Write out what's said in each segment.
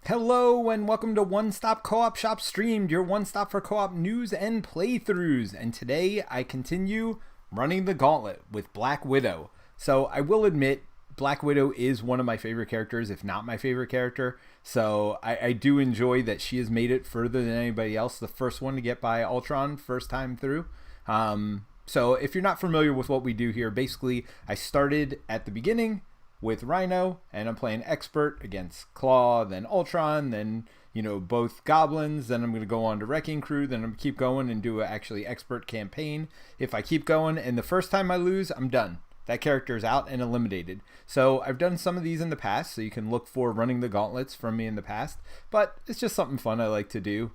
Hello and welcome to One Stop Co-op Shop Streamed, your one stop for co-op news and playthroughs. And today I continue running the Gauntlet with Black Widow. So I will admit, Black Widow is one of my favorite characters, if not my favorite character. So I do enjoy that she has made it further than anybody else. The first one to get by Ultron first time through. So if you're not familiar with what we do here, basically I started at the beginning with Rhino, and I'm playing Expert against Claw, then Ultron, then, both Goblins, then I'm going to go on to Wrecking Crew, then I'm going to keep going and do a actually Expert campaign. If I keep going, and the first time I lose, I'm done. That character is out and eliminated. So I've done some of these in the past, so you can look for running the gauntlets from me in the past, but it's just something fun I like to do.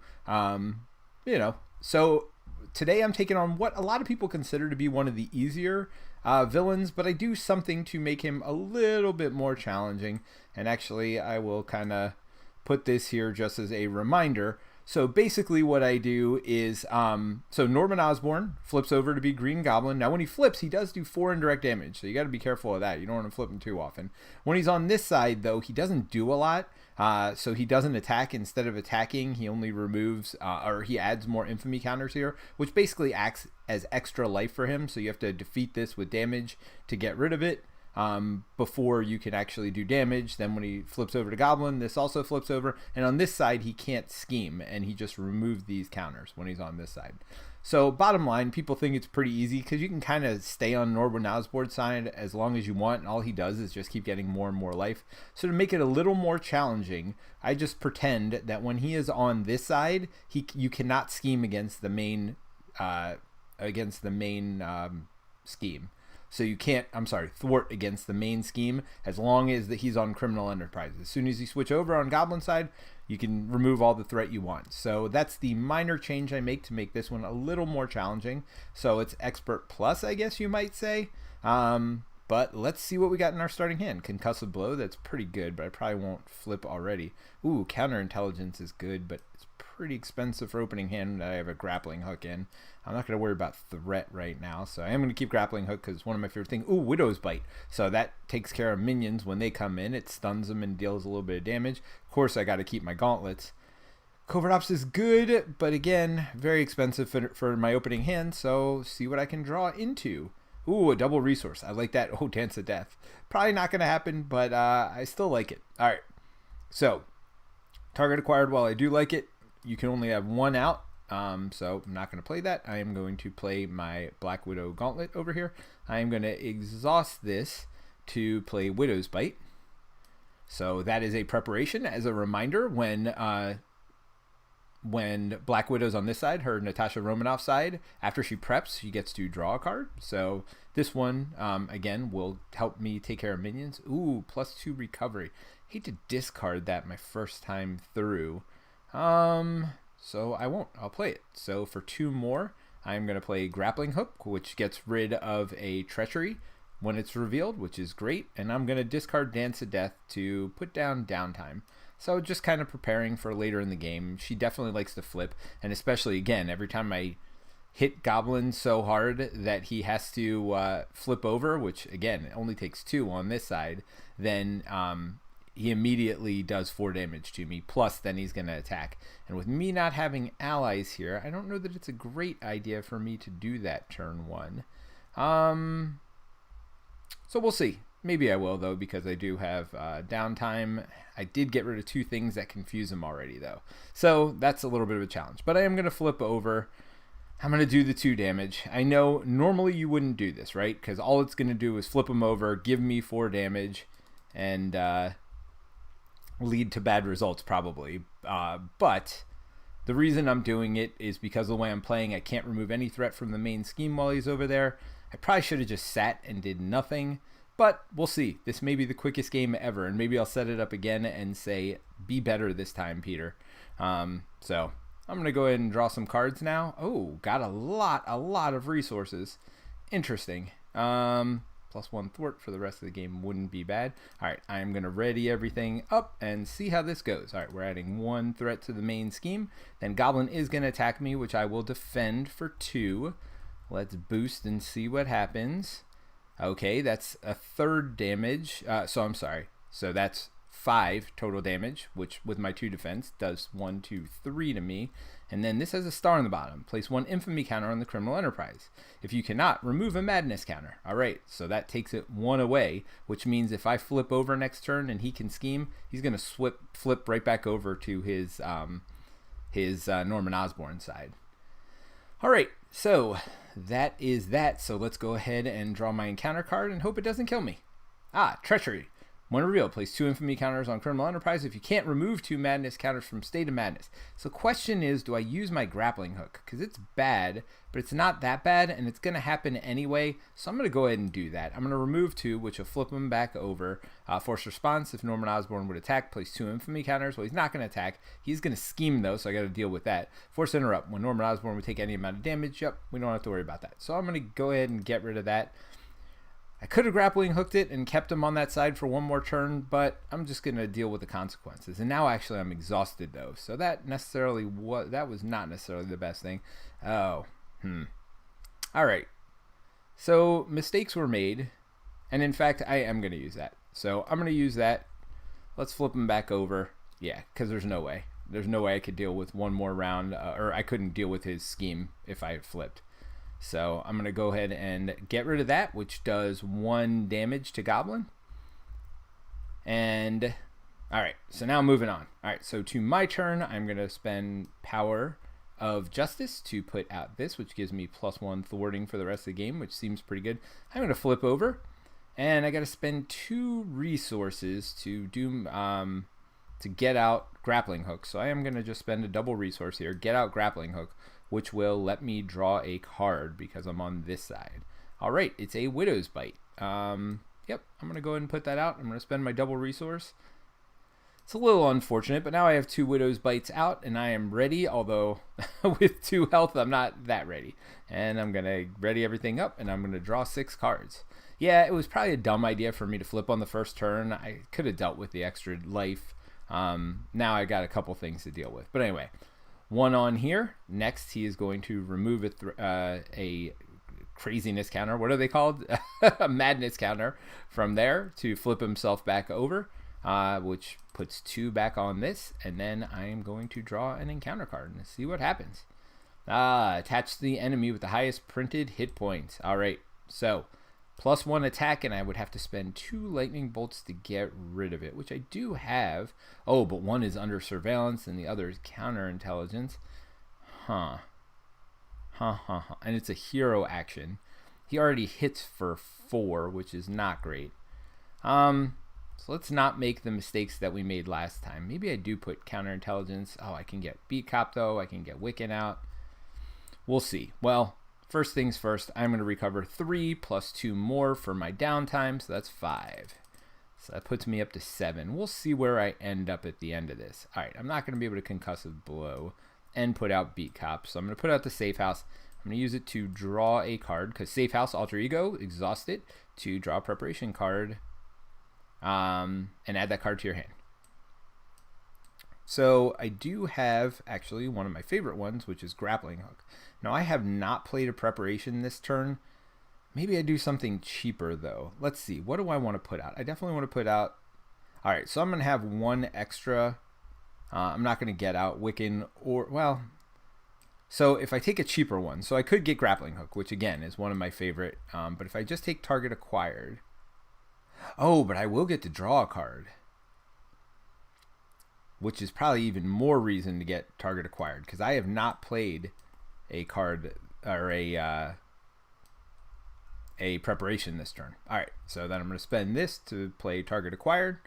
So today I'm taking on what a lot of people consider to be one of the easier villains, but I do something to make him a little bit more challenging. And actually, I will kind of put this here just as a reminder. So basically what I do is, so Norman Osborn flips over to be Green Goblin. Now when he flips, he does do 4 indirect damage, so you got to be careful of that. You don't want to flip him too often. When he's on this side, though, he doesn't do a lot. So he doesn't attack. Instead of attacking, he only removes, or he adds more infamy counters here, which basically acts as extra life for him. So you have to defeat this with damage to get rid of it before you can actually do damage. Then when he flips over to Goblin, this also flips over. And on this side, he can't scheme, and he just removes these counters when he's on this side. So bottom line, people think it's pretty easy because you can kind of stay on Norman Osborn's side as long as you want, and all he does is just keep getting more and more life. So to make it a little more challenging, I just pretend that when he is on this side, you cannot scheme against the main scheme. So you can't, thwart against the main scheme as long as that he's on Criminal Enterprise. As soon as you switch over on Goblin side, you can remove all the threat you want. So that's the minor change I make to make this one a little more challenging. So it's Expert Plus, I guess you might say. But let's see what we got in our starting hand. Concussive Blow, that's pretty good, but I probably won't flip already. Ooh, Counterintelligence is good, but it's pretty expensive for opening hand. I have a Grappling Hook in. I'm not going to worry about threat right now, so I am going to keep Grappling Hook because it's one of my favorite things. Ooh, Widow's Bite. So that takes care of minions when they come in. It stuns them and deals a little bit of damage. Of course, I got to keep my gauntlets. Covert Ops is good, but again, very expensive for my opening hand, so see what I can draw into. Ooh, a double resource. I like that. Oh, Dance of Death. Probably not going to happen, but I still like it. All right. So, target acquired. While I do like it, you can only have one out. So, I'm not going to play that. I am going to play my Black Widow Gauntlet over here. I am going to exhaust this to play Widow's Bite. So, that is a preparation. As a reminder, when Black Widow's on this side, her Natasha Romanoff side, after she preps, she gets to draw a card. So this one, again, will help me take care of minions. Ooh, +2 recovery. Hate to discard that my first time through. So I won't. I'll play it. So for 2 more, I'm going to play Grappling Hook, which gets rid of a Treachery when it's revealed, which is great. And I'm going to discard Dance of Death to put down Downtime. So just kind of preparing for later in the game. She definitely likes to flip, and especially, again, every time I hit Goblin so hard that he has to flip over, which, again, it only takes 2 on this side, then he immediately does 4 damage to me, plus then he's going to attack. And with me not having allies here, I don't know that it's a great idea for me to do that turn 1. So we'll see. Maybe I will, though, because I do have downtime. I did get rid of 2 things that confuse him already, though. So that's a little bit of a challenge. But I am going to flip over. I'm going to do the 2 damage. I know normally you wouldn't do this, right? Because all it's going to do is flip him over, give me 4 damage, and lead to bad results, probably. But the reason I'm doing it is because of the way I'm playing. I can't remove any threat from the main scheme while he's over there. I probably should have just sat and did nothing. But we'll see. This may be the quickest game ever, and maybe I'll set it up again and say, be better this time, Peter. So I'm going to go ahead and draw some cards now. Oh, got a lot of resources. Interesting. +1 thwart for the rest of the game wouldn't be bad. All right, I'm going to ready everything up and see how this goes. All right, we're adding 1 threat to the main scheme. Then Goblin is going to attack me, which I will defend for 2. Let's boost and see what happens. Okay, that's a 3rd damage. So I'm sorry. So that's 5 total damage, which with my 2 defense does 1, 2, 3 to me. And then this has a star on the bottom. Place 1 infamy counter on the criminal enterprise. If you cannot, remove a madness counter. All right, so that takes it 1 away, which means if I flip over next turn and he can scheme, he's going to flip right back over to his Norman Osborn side. All right, so that is that. So let's go ahead and draw my encounter card and hope it doesn't kill me. Treachery. When revealed, place 2 infamy counters on criminal enterprise if you can't remove 2 madness counters from state of madness. So the question is, do I use my grappling hook? Because it's bad, but it's not that bad, and it's going to happen anyway. So I'm going to go ahead and do that. I'm going to remove 2, which will flip him back over. Force response, if Norman Osborn would attack, place 2 infamy counters. Well, he's not going to attack. He's going to scheme, though, so I got to deal with that. Force interrupt. When Norman Osborn would take any amount of damage, yep, we don't have to worry about that. So I'm going to go ahead and get rid of that. I could have grappling hooked it and kept him on that side for 1 more turn, but I'm just going to deal with the consequences. And now actually I'm exhausted though, so that was not necessarily the best thing. All right. So mistakes were made, and in fact I am going to use that. So I'm going to use that. Let's flip him back over. Yeah, because there's no way. There's no way I could deal with 1 more round, or I couldn't deal with his scheme if I flipped. So I'm going to go ahead and get rid of that, which does 1 damage to Goblin. And, all right, so now moving on. All right, so to my turn, I'm going to spend Power of Justice to put out this, which gives me +1 thwarting for the rest of the game, which seems pretty good. I'm going to flip over, and I got to spend 2 resources to to get out Grappling Hook. So I am going to just spend a double resource here, get out Grappling Hook, which will let me draw a card because I'm on this side. All right, it's a Widow's Bite. Yep, I'm going to go ahead and put that out. I'm going to spend my double resource. It's a little unfortunate, but now I have 2 Widow's Bites out, and I am ready, although with 2 health, I'm not that ready. And I'm going to ready everything up, and I'm going to draw 6 cards. Yeah, it was probably a dumb idea for me to flip on the first turn. I could have dealt with the extra life. Now I got a couple things to deal with. But anyway, 1 on here. Next, he is going to remove a craziness counter. What are they called? A madness counter from there to flip himself back over, which puts 2 back on this. And then I am going to draw an encounter card and see what happens. Attach the enemy with the highest printed hit points. All right, so +1 attack, and I would have to spend 2 lightning bolts to get rid of it, which I do have. Oh, but 1 is under surveillance and the other is counterintelligence. And it's a hero action. He already hits for 4, which is not great. So let's not make the mistakes that we made last time. Maybe I do put counterintelligence. Oh, I can get Beat Cop though. I can get Wiccan out. We'll see. Well, first things first, I'm going to recover 3 plus 2 more for my downtime, so that's 5. So that puts me up to 7. We'll see where I end up at the end of this. All right, I'm not going to be able to concussive blow and put out Beat Cop, so I'm going to put out the Safe House. I'm going to use it to draw a card, because Safe House, Alter Ego, exhaust it to draw a preparation card, and add that card to your hand. So I do have actually one of my favorite ones, which is Grappling Hook. Now I have not played a preparation this turn. Maybe I do something cheaper though. Let's see. What do I want to put out? I definitely want to put out. All right, so I'm going to have 1 extra. I'm not going to get out Wiccan or, well, so if I take a cheaper one, so I could get Grappling Hook, which again is one of my favorite. But if I just take Target Acquired. Oh, but I will get to draw a card, which is probably even more reason to get Target Acquired, because I have not played a card or a preparation this turn. All right, so then I'm going to spend this to play Target Acquired,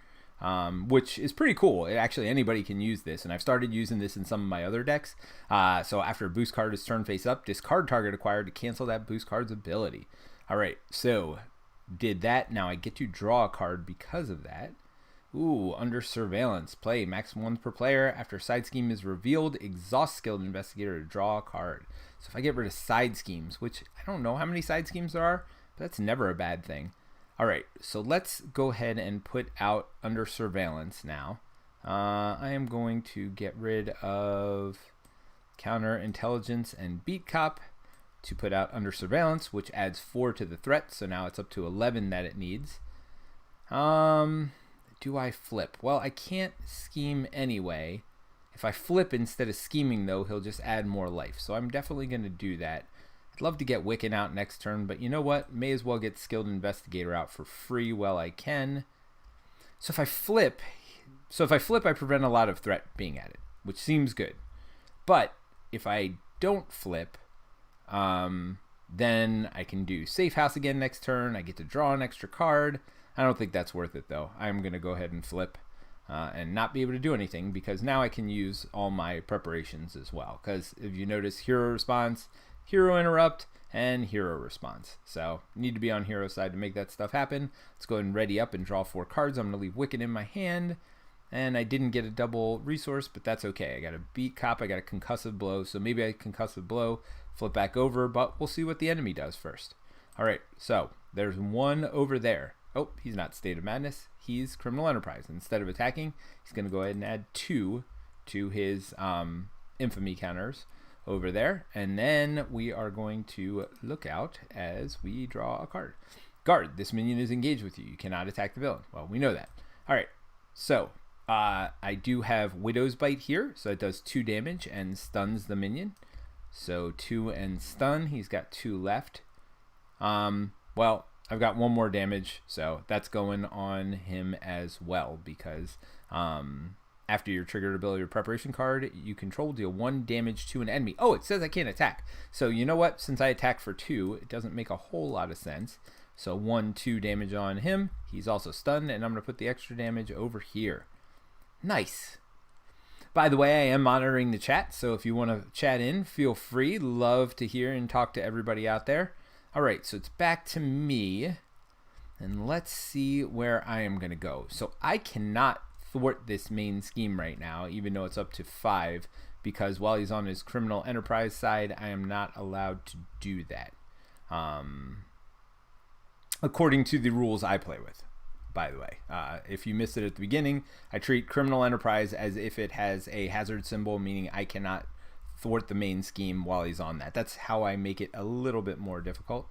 which is pretty cool. Actually, anybody can use this, and I've started using this in some of my other decks. So after a boost card is turn face up, discard Target Acquired to cancel that boost card's ability. All right, so did that. Now I get to draw a card because of that. Ooh, under surveillance. Play max 1 per player. After side scheme is revealed, exhaust skilled investigator to draw a card. So if I get rid of side schemes, which I don't know how many side schemes there are, but that's never a bad thing. All right, so let's go ahead and put out under surveillance now. I am going to get rid of counterintelligence and Beat Cop to put out under surveillance, which adds 4 to the threat. So now it's up to 11 that it needs. do I flip? Well, I can't scheme anyway. If I flip instead of scheming, though, he'll just add more life. So I'm definitely going to do that. I'd love to get Wiccan out next turn, but you know what? May as well get Skilled Investigator out for free while I can. So if I flip, I prevent a lot of threat being added, which seems good. But if I don't flip, then I can do Safe House again next turn. I get to draw an extra card. I don't think that's worth it, though. I'm going to go ahead and flip and not be able to do anything, because now I can use all my preparations as well. Because if you notice, Hero Response, Hero Interrupt, and Hero Response. So need to be on Hero side to make that stuff happen. Let's go ahead and ready up and draw 4 cards. I'm going to leave Wicked in my hand. And I didn't get a double resource, but that's okay. I got a Beat Cop, I got a Concussive Blow, so maybe I Concussive Blow, flip back over, but we'll see what the enemy does first. All right, so there's one over there. Oh, he's not State of Madness. He's Criminal Enterprise. Instead of attacking, he's going to go ahead and add 2 to his infamy counters over there. And then we are going to look out as we draw a card. Guard, this minion is engaged with you. You cannot attack the villain. Well, we know that. All right, so I do have Widow's Bite here, so it does 2 damage and stuns the minion. So 2 and stun. He's got 2 left. Well, I've got 1 more damage, so that's going on him as well, because after your triggered ability or preparation card, you control, deal 1 damage to an enemy. Oh, it says I can't attack. So you know what? Since I attack for 2, it doesn't make a whole lot of sense. So 1, 2 damage on him. He's also stunned, and I'm going to put the extra damage over here. Nice. By the way, I am monitoring the chat, so if you want to chat in, feel free. Love to hear and talk to everybody out there. All right, so it's back to me, and let's see where I am going to go. So I cannot thwart this main scheme right now, even though it's up to 5, because while he's on his Criminal Enterprise side, I am not allowed to do that, according to the rules I play with. By the way, if you missed it at the beginning, I treat Criminal Enterprise as if it has a hazard symbol, meaning I cannot thwart the main scheme while he's on that. That's how I make it a little bit more difficult.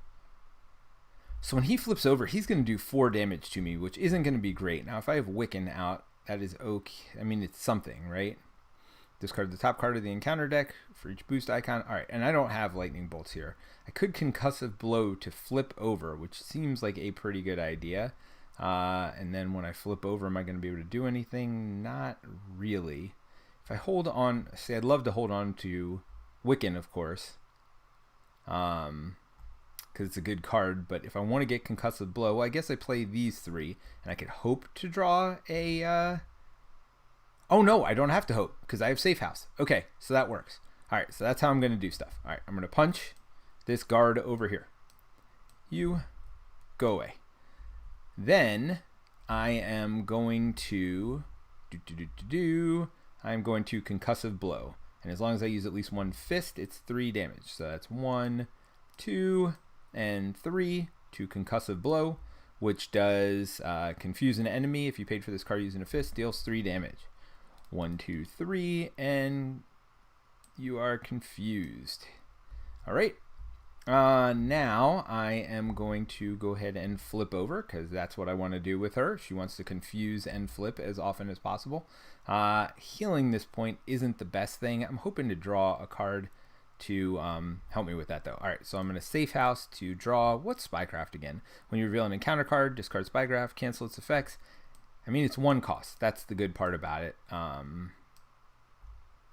So when he flips over, he's going to do 4 damage to me, which isn't going to be great. Now, if I have Wiccan out, that is okay. I mean, it's something, right? Discard the top card of the encounter deck for each boost icon. All right, and I don't have Lightning Bolts here. I could Concussive Blow to flip over, which seems like a pretty good idea. And then when I flip over, am I going to be able to do anything? Not really. If I hold on, see, I'd love to hold on to Wiccan, of course, because it's a good card. But if I want to get Concussive Blow, well, I guess I play these 3, and I could hope to draw a... Oh, no, I don't have to hope, because I have Safe House. Okay, so that works. All right, so that's how I'm going to do stuff. All right, I'm going to punch this guard over here. You go away. Then I am going to I'm going to Concussive Blow, and as long as I use at least 1 fist, it's 3 damage. So that's 1, 2, and 3 to Concussive Blow, which does confuse an enemy. If you paid for this card using a fist, deals 3 damage. 1, 2, 3, and you are confused. All right. Now I am going to go ahead and flip over, because that's what I want to do with her. She wants to confuse and flip as often as possible. Healing this point isn't the best thing. I'm hoping to draw a card to help me with that, though. All right, so I'm going to Safe House to draw, what's Spycraft again? When you reveal an encounter card, discard Spycraft, cancel its effects. I mean, it's 1 cost. That's the good part about it.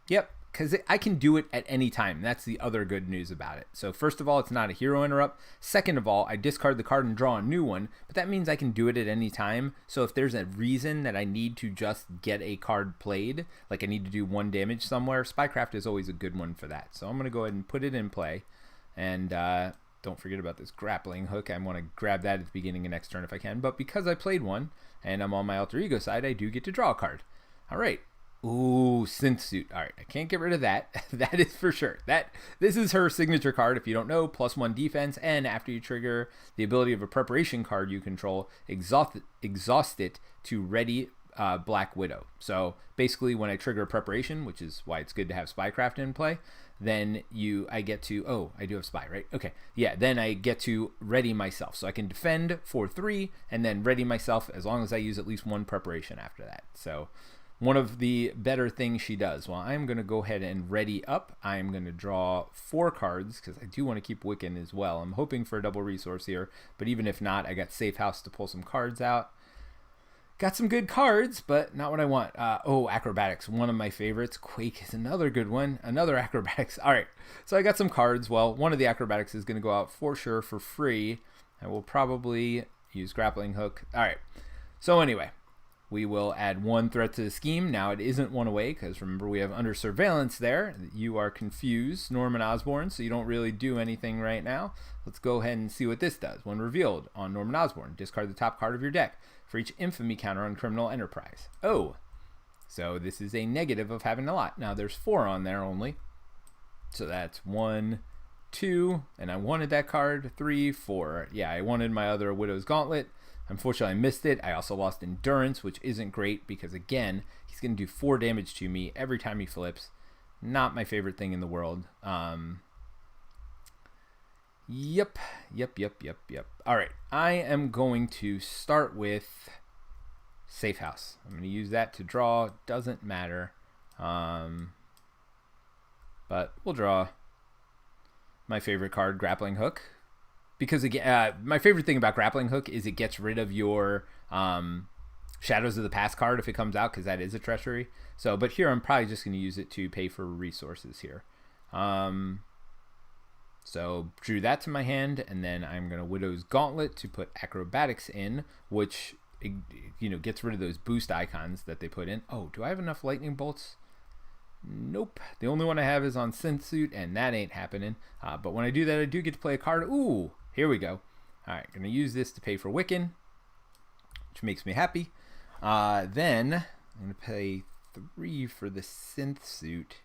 Yep. Because I can do it at any time. That's the other good news about it. So first of all, it's not a hero interrupt. Second of all, I discard the card and draw a new one, but that means I can do it at any time. So if there's a reason that I need to just get a card played, like I need to do 1 damage somewhere, Spycraft is always a good one for that. So I'm going to go ahead and put it in play. And don't forget about this grappling hook. I want to grab that at the beginning of next turn if I can. But because I played one and I'm on my alter ego side, I do get to draw a card. All right. Ooh, Synth Suit. All right, I can't get rid of that. That is for sure. This is her signature card. If you don't know, +1 defense, and after you trigger the ability of a preparation card you control, exhaust it to ready Black Widow. So basically when I trigger a preparation, which is why it's good to have Spycraft in play, then I get to, oh, I do have Spy, right? Okay, yeah, then I get to ready myself. So I can defend for 3 and then ready myself as long as I use at least 1 preparation after that. So one of the better things she does. Well, I'm going to go ahead and ready up. I'm going to draw 4 cards because I do want to keep Wiccan as well. I'm hoping for a double resource here, but even if not, I got Safe House to pull some cards out. Got some good cards, but not what I want. Oh, Acrobatics, one of my favorites. Quake is another good one. Another Acrobatics. All right, so I got some cards. Well, one of the Acrobatics is going to go out for sure for free. I will probably use Grappling Hook. All right, so anyway, we will add 1 threat to the scheme. Now, it isn't 1 away, because remember, we have Under Surveillance there. You are confused, Norman Osborn, so you don't really do anything right now. Let's go ahead and see what this does. When revealed on Norman Osborn, discard the top card of your deck for each infamy counter on Criminal Enterprise. Oh, so this is a negative of having a lot. Now, there's 4 on there only. So that's 1, 2, and I wanted that card, 3, 4. Yeah, I wanted my other Widow's Gauntlet. Unfortunately, I missed it. I also lost Endurance, which isn't great because, again, he's going to do 4 damage to me every time he flips. Not my favorite thing in the world. Yep. All right, I am going to start with Safe House. I'm going to use that to draw. Doesn't matter. But we'll draw my favorite card, Grappling Hook. Because, again, my favorite thing about Grappling Hook is it gets rid of your Shadows of the Past card if it comes out, because that is a treachery. So, but here I'm probably just going to use it to pay for resources here. So drew that to my hand, and then I'm going to Widow's Gauntlet to put Acrobatics in, which, you know, gets rid of those boost icons that they put in. Oh, do I have enough lightning bolts? Nope. The only one I have is on Synth Suit, and that ain't happening. But when I do that, I do get to play a card. Ooh, here we go. All right, going to use this to pay for Wiccan, which makes me happy. Then I'm going to pay 3 for the Synth Suit.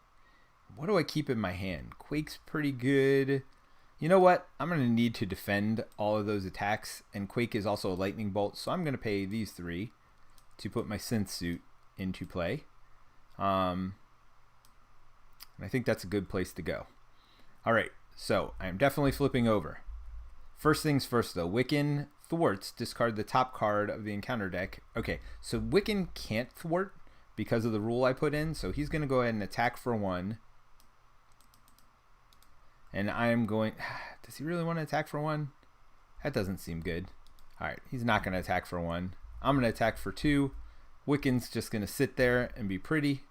What do I keep in my hand? Quake's pretty good. You know what? I'm going to need to defend all of those attacks, and Quake is also a lightning bolt, so I'm going to pay these 3 to put my Synth Suit into play. And I think that's a good place to go. All right, so I'm definitely flipping over. First things first, though. Wiccan thwarts. Discard the top card of the encounter deck. Okay, so Wiccan can't thwart because of the rule I put in, so he's going to go ahead and attack for 1. And I'm going... Does he really want to attack for 1? That doesn't seem good. All right, he's not going to attack for 1. I'm going to attack for 2. Wiccan's just going to sit there and be pretty.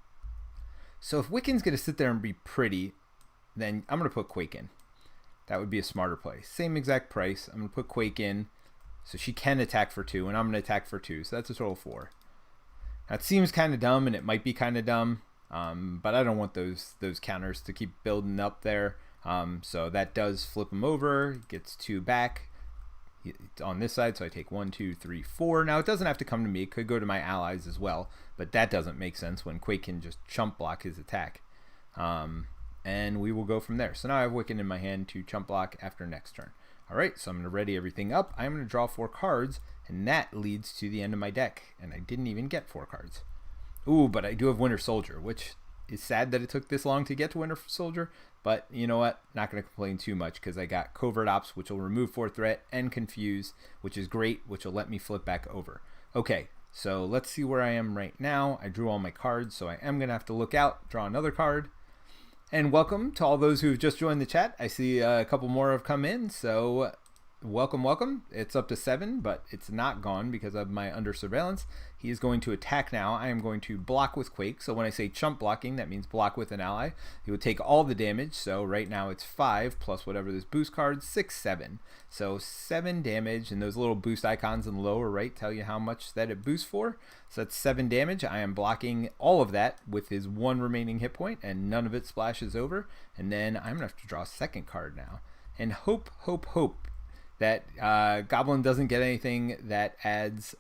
So if Wiccan's going to sit there and be pretty, then I'm going to put Quake in. That would be a smarter play. Same exact price. I'm going to put Quake in so she can attack for 2, and I'm going to attack for 2. So that's a total of 4. That seems kind of dumb, and it might be kind of dumb, but I don't want those counters to keep building up there. So that does flip him over, gets 2 back on this side, so I take 1, 2, 3, 4. Now, it doesn't have to come to me. It could go to my allies as well, but that doesn't make sense when Quake can just chump block his attack. And we will go from there. So now I have Wiccan in my hand to chump block after next turn. All right, so I'm going to ready everything up. I'm going to draw 4 cards, and that leads to the end of my deck, and I didn't even get 4 cards. Ooh, but I do have Winter Soldier, which is sad that it took this long to get to Winter Soldier, but you know what? Not going to complain too much because I got Covert Ops, which will remove 4 threat, and Confuse, which is great, which will let me flip back over. Okay, so let's see where I am right now. I drew all my cards, so I am going to have to look out, draw another card. And welcome to all those who have just joined the chat. I see a couple more have come in, so welcome. It's up to 7, but it's not gone because of my under surveillance. He is going to attack now. I am going to block with Quake. So when I say chump blocking, that means block with an ally. He would take all the damage. So right now it's 5 plus whatever this boost card, 6, 7. So 7 damage, and those little boost icons in the lower right tell you how much that it boosts for. So that's 7 damage. I am blocking all of that with his 1 remaining hit point, and none of it splashes over. And then I'm going to have to draw a second card now. And hope that Goblin doesn't get anything that adds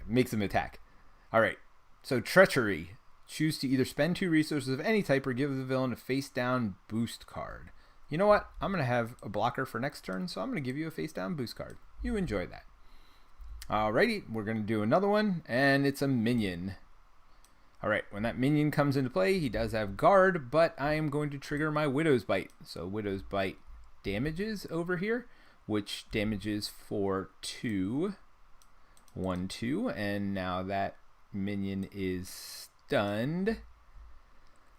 makes him attack. All right, so Treachery. Choose to either spend 2 resources of any type or give the villain a face down boost card. You know what? I'm going to have a blocker for next turn, so I'm going to give you a face down boost card. You enjoy that. Alrighty, we're going to do another one, and it's a minion. Alright, when that minion comes into play, he does have guard, but I am going to trigger my Widow's Bite. So Widow's Bite damages over here, which damages for 2. 1, 2, and now that minion is stunned.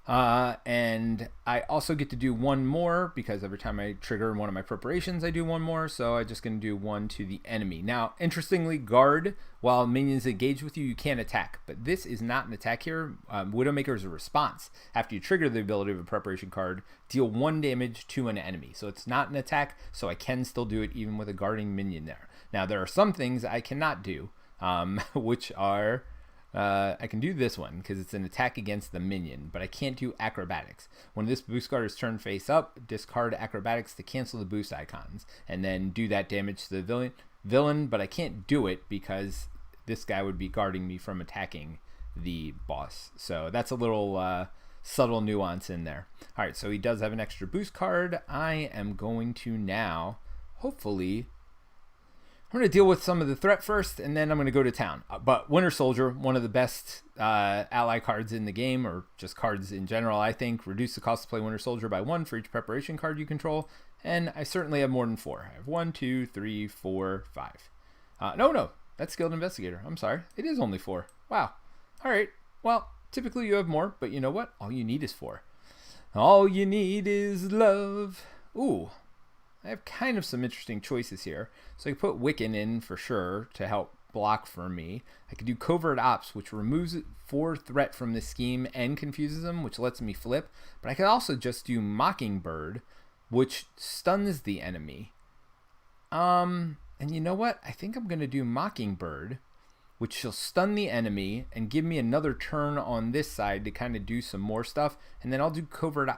And I also get to do one more because every time I trigger one of my preparations, I do one more. So I'm just going to do one to the enemy. Now, interestingly, guard, while minions engage with you, you can't attack. But this is not an attack here. Widowmaker is a response. After you trigger the ability of a preparation card, deal 1 damage to an enemy. So it's not an attack, so I can still do it even with a guarding minion there. Now, there are some things I cannot do, which are... I can do this one because it's an attack against the minion, but I can't do acrobatics. When this boost card is turned face up, discard acrobatics to cancel the boost icons, and then do that damage to the villain, but I can't do it because this guy would be guarding me from attacking the boss. So that's a little subtle nuance in there. All right, so he does have an extra boost card. I am going to now, hopefully... I'm going to deal with some of the threat first, and then I'm going to go to town. But Winter Soldier, one of the best ally cards in the game, or just cards in general, I think. Reduce the cost to play Winter Soldier by 1 for each preparation card you control. And I certainly have more than 4. I have 1, 2, 3, 4, 5. No, that's Skilled Investigator. I'm sorry. It is only 4. Wow. All right. Well, typically you have more, but you know what? All you need is 4. All you need is love. Ooh. I have kind of some interesting choices here. So I can put Wiccan in for sure to help block for me. I could do Covert Ops, which removes 4 threat from this scheme and confuses them, which lets me flip. But I could also just do Mockingbird, which stuns the enemy. And you know what? I think I'm going to do Mockingbird, which shall stun the enemy and give me another turn on this side to kind of do some more stuff. And then I'll do Covert...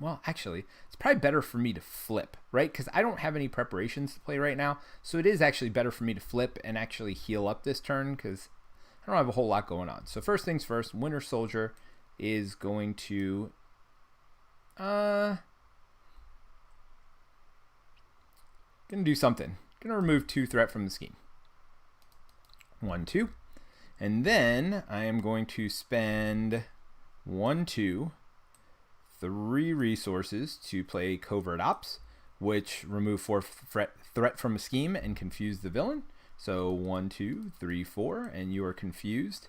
well, actually, it's probably better for me to flip, right? Because I don't have any preparations to play right now. So it is actually better for me to flip and actually heal up this turn because I don't have a whole lot going on. So first things first, Winter Soldier is going to... gonna do something. Gonna remove 2 threat from the scheme. 1, 2, and then I am going to spend 1, 2, 3 resources to play Covert Ops, which remove 4 threat from a scheme and confuse the villain. So 1, 2, 3, 4, and you are confused.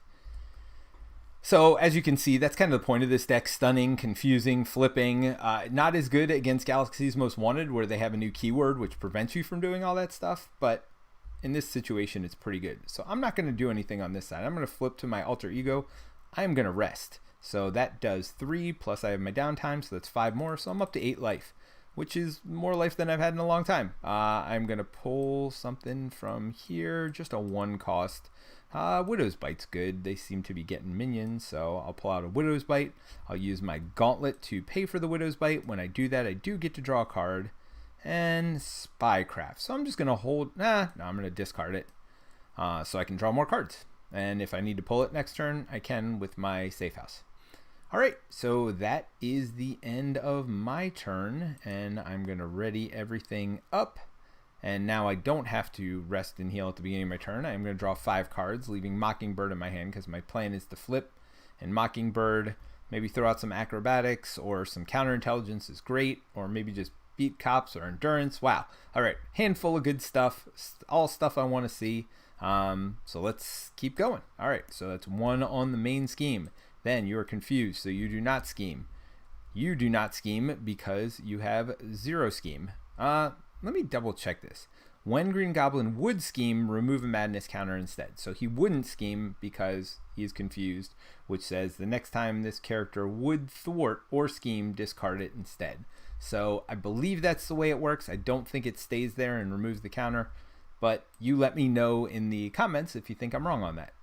So as you can see, that's kind of the point of this deck: stunning, confusing, flipping. Not as good against Galaxy's Most Wanted, where they have a new keyword which prevents you from doing all that stuff, but in this situation, it's pretty good. So I'm not going to do anything on this side. I'm going to flip to my alter ego. I am going to rest. So that does 3, plus I have my downtime, so that's 5 more. So I'm up to 8 life, which is more life than I've had in a long time. I'm going to pull something from here, just a 1 cost. Widow's Bite's good. They seem to be getting minions, so I'll pull out a Widow's Bite. I'll use my Gauntlet to pay for the Widow's Bite. When I do that, I do get to draw a card. And Spycraft. So I'm just going to hold... no, I'm going to discard it so I can draw more cards. And if I need to pull it next turn, I can with my Safe House. Alright, so that is the end of my turn. And I'm going to ready everything up. And now I don't have to rest and heal at the beginning of my turn. I'm going to draw 5 cards, leaving Mockingbird in my hand because my plan is to flip. And Mockingbird, maybe throw out some acrobatics or some counterintelligence is great. Or maybe just beat cops or endurance. Wow. All right. Handful of good stuff. All stuff I want to see. So let's keep going. All right. So that's 1 on the main scheme. Then you are confused. So you do not scheme. You do not scheme because you have 0 scheme. Let me double check this. When Green Goblin would scheme, remove a madness counter instead. So he wouldn't scheme because he's confused, which says the next time this character would thwart or scheme, discard it instead. So I believe that's the way it works. I don't think it stays there and removes the counter, but you let me know in the comments if you think I'm wrong on that.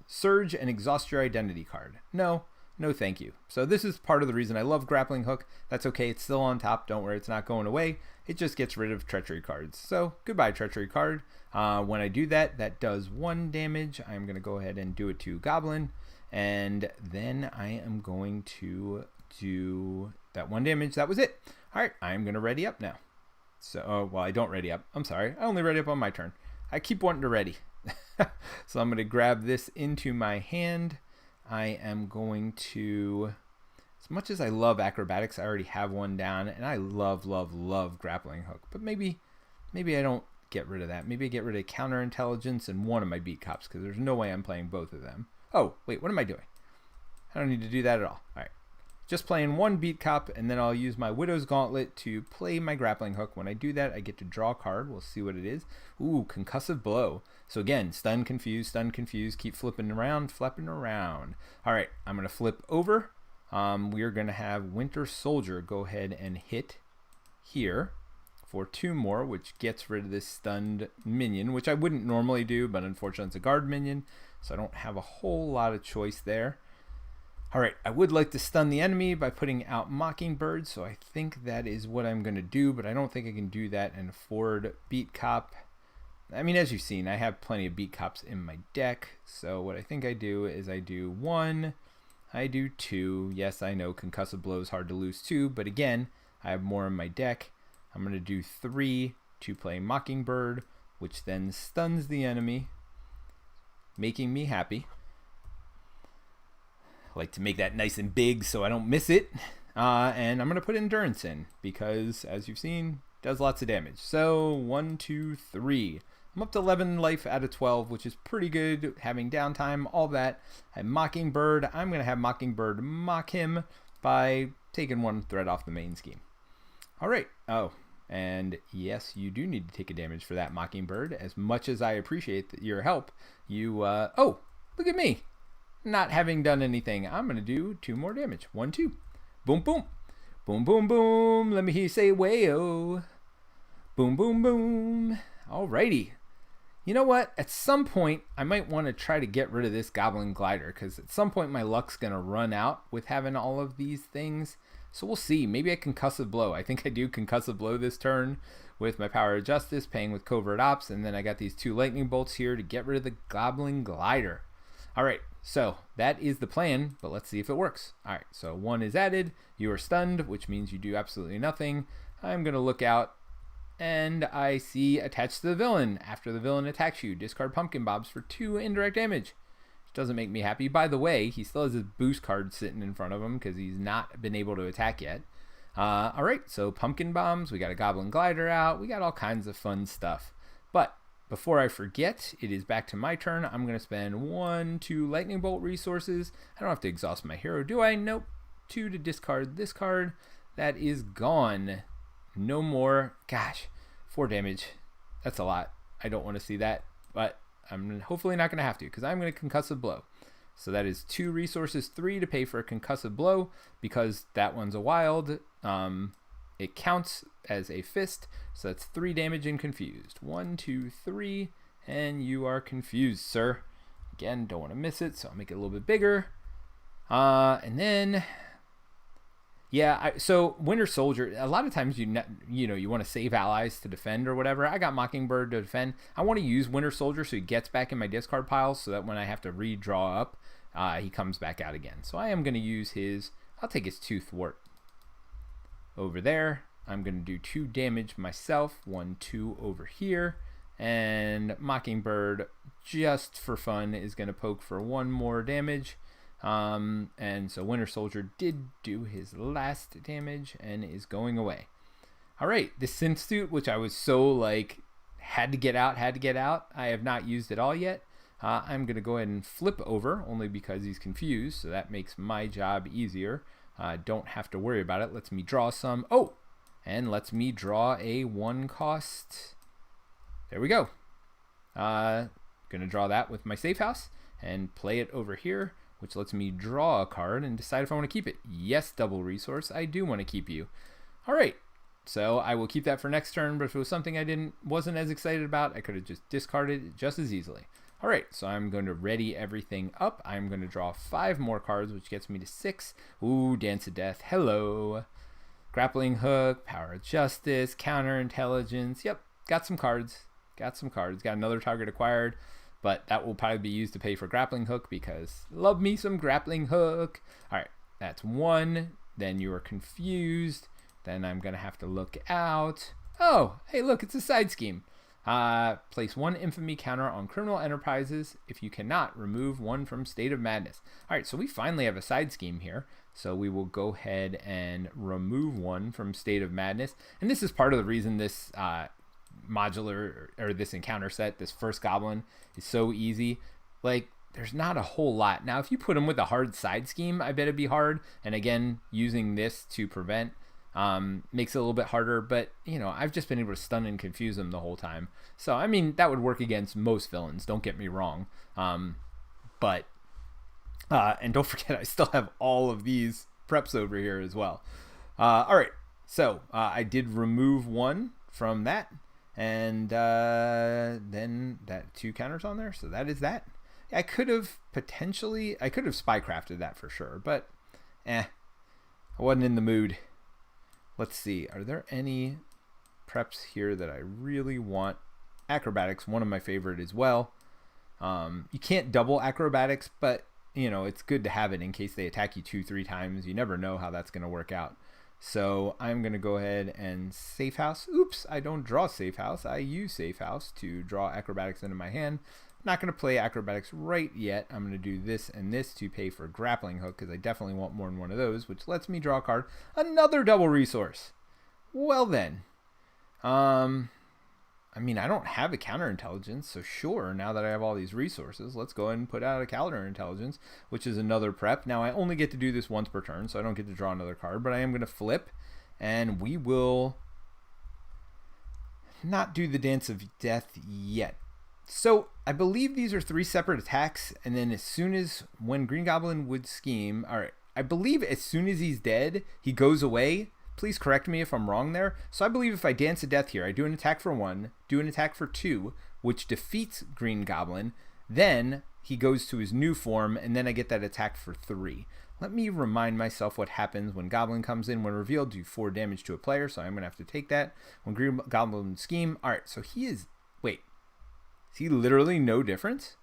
Surge and exhaust your identity card. No thank you. So this is part of the reason I love Grappling Hook. That's okay. It's still on top. Don't worry. It's not going away. It just gets rid of Treachery cards. So goodbye, Treachery card. When I do that, that does 1 damage. I'm going to go ahead and do it to Goblin. And then I am going to do that 1 damage. That was it. All right, I'm going to ready up now. So, well, I don't ready up. I'm sorry. I only ready up on my turn. I keep wanting to ready. So I'm going to grab this into my hand. I am going to, as much as I love acrobatics, I already have one down, and I love, love, love grappling hook. But maybe I don't get rid of that. Maybe I get rid of counterintelligence and one of my beat cops, because there's no way I'm playing both of them. Oh, wait, what am I doing? I don't need to do that at all. All right. Just playing one beat cop, and then I'll use my Widow's Gauntlet to play my grappling hook. When I do that, I get to draw a card. We'll see what it is. Ooh, Concussive Blow. So again, stun, confuse, keep flipping around, flapping around. All right, I'm going to flip over. We are going to have Winter Soldier go ahead and hit here for 2 more, which gets rid of this stunned minion, which I wouldn't normally do, but unfortunately it's a guard minion, so I don't have a whole lot of choice there. All right, I would like to stun the enemy by putting out Mockingbird, so I think that is what I'm going to do, but I don't think I can do that and afford Beat Cop. I mean, as you've seen, I have plenty of Beat Cops in my deck, so what I think I do is I do 1, I do 2. Yes, I know Concussive Blow is hard to lose too, but again, I have more in my deck. I'm going to do 3 to play Mockingbird, which then stuns the enemy, making me happy. I like to make that nice and big so I don't miss it. And I'm going to put Endurance in because, as you've seen, it does lots of damage. So 1, 2, 3. I'm up to 11 life out of 12, which is pretty good. Having downtime, all that. I have Mockingbird. I'm going to have Mockingbird mock him by taking 1 threat off the main scheme. All right. Oh, and yes, you do need to take a damage for that, Mockingbird. As much as I appreciate your help, you... oh, look at me. Not having done anything. I'm going to do 2 more damage. 1, 2. Boom, boom. Boom, boom, boom. Let me hear you say way-oh. Boom, boom, boom. Alrighty. You know what? At some point, I might want to try to get rid of this Goblin Glider, because at some point my luck's going to run out with having all of these things. So we'll see. Maybe I Concussive Blow. I think I do Concussive Blow this turn with my Power of Justice, paying with Covert Ops, and then I got these 2 Lightning Bolts here to get rid of the Goblin Glider. Alright, so that is the plan, but let's see if it works. Alright, so 1 is added. You are stunned, which means you do absolutely nothing. I'm going to look out, and I see attached to the villain. After the villain attacks you, discard Pumpkin Bobs for 2 indirect damage. Which doesn't make me happy. By the way, he still has his boost card sitting in front of him because he's not been able to attack yet. Alright, so Pumpkin Bombs, we got a Goblin Glider out, we got all kinds of fun stuff. But before I forget, it is back to my turn. I'm going to spend 1, 2 Lightning Bolt resources. I don't have to exhaust my hero, do I? Nope. 2 to discard this card. That is gone. No more. Gosh, 4 damage. That's a lot. I don't want to see that, but I'm hopefully not going to have to, because I'm going to Concussive Blow. So that is 2 resources, 3 to pay for a Concussive Blow, because that one's a wild. It counts as a fist, so that's 3 damage and confused. 1, 2, 3, and you are confused, sir. Again, don't want to miss it, so I'll make it a little bit bigger. And then, yeah, so Winter Soldier, a lot of times you want to save allies to defend or whatever. I got Mockingbird to defend. I want to use Winter Soldier so he gets back in my discard pile, so that when I have to redraw up, he comes back out again. So I am going to use his, I'll take his 2 thwart over there. I'm going to do 2 damage myself. 1, 2 over here. And Mockingbird, just for fun, is going to poke for 1 more damage. And so Winter Soldier did do his last damage and is going away. Alright, the synth suit, which I was so like, had to get out. I have not used it all yet. I'm going to go ahead and flip over, only because he's confused, so that makes my job easier. Don't have to worry about it. Lets me draw some. Oh! And lets me draw a 1 cost. There we go. Gonna draw that with my safe house and play it over here, which lets me draw a card and decide if I want to keep it. Yes, double resource. I do want to keep you. Alright. So I will keep that for next turn, but if it was something I wasn't as excited about, I could have just discarded it just as easily. Alright, so I'm going to ready everything up. I'm going to draw 5 more cards, which gets me to 6. Ooh, Dance of Death. Hello. Grappling Hook, Power of Justice, Counterintelligence. Yep, got some cards. Got another target acquired, but that will probably be used to pay for Grappling Hook because love me some Grappling Hook. Alright, that's 1. Then you are confused. Then I'm going to have to look out. Oh, hey, look, it's a side scheme. Place 1 infamy counter on criminal enterprises. If you cannot, remove 1 from State of Madness. All right, so we finally have a side scheme here. So we will go ahead and remove 1 from State of Madness. And this is part of the reason this modular, or this encounter set, this first goblin, is so easy. Like, there's not a whole lot. Now, if you put him with a hard side scheme, I bet it'd be hard. And again, using this to prevent makes it a little bit harder. But, you know, I've just been able to stun and confuse him the whole time. So, I mean, that would work against most villains. Don't get me wrong. And don't forget, I still have all of these preps over here as well. All right. So, I did remove 1 from that. And then that 2 counters on there. So that is that. I could have spycrafted that for sure, but I wasn't in the mood. Let's see. Are there any preps here that I really want? Acrobatics, one of my favorite as well. You can't double acrobatics, but you know, it's good to have it in case they attack you 2-3 times. You never know how that's going to work out. So I'm going to go ahead and safe house. Oops, I don't draw safe house. I use safe house to draw acrobatics into my hand. I'm not going to play acrobatics right yet. I'm going to do this and this to pay for grappling hook because I definitely want more than one of those, which lets me draw a card. Another double resource. Well then, I mean, I don't have a counterintelligence, so sure, now that I have all these resources, let's go ahead and put out a counterintelligence, which is another prep. Now, I only get to do this once per turn, so I don't get to draw another card, but I am going to flip, and we will not do the Dance of Death yet. So, I believe these are 3 separate attacks, and then as soon as, when Green Goblin would scheme, alright, I believe as soon as he's dead, he goes away. Please correct me if I'm wrong there. So I believe if I Dance to Death here, I do an attack for 1, do an attack for 2, which defeats Green Goblin. Then he goes to his new form, and then I get that attack for 3. Let me remind myself what happens when Goblin comes in. When revealed, do 4 damage to a player, so I'm going to have to take that. When Green Goblin scheme, alright, so he is, wait, is he literally no difference?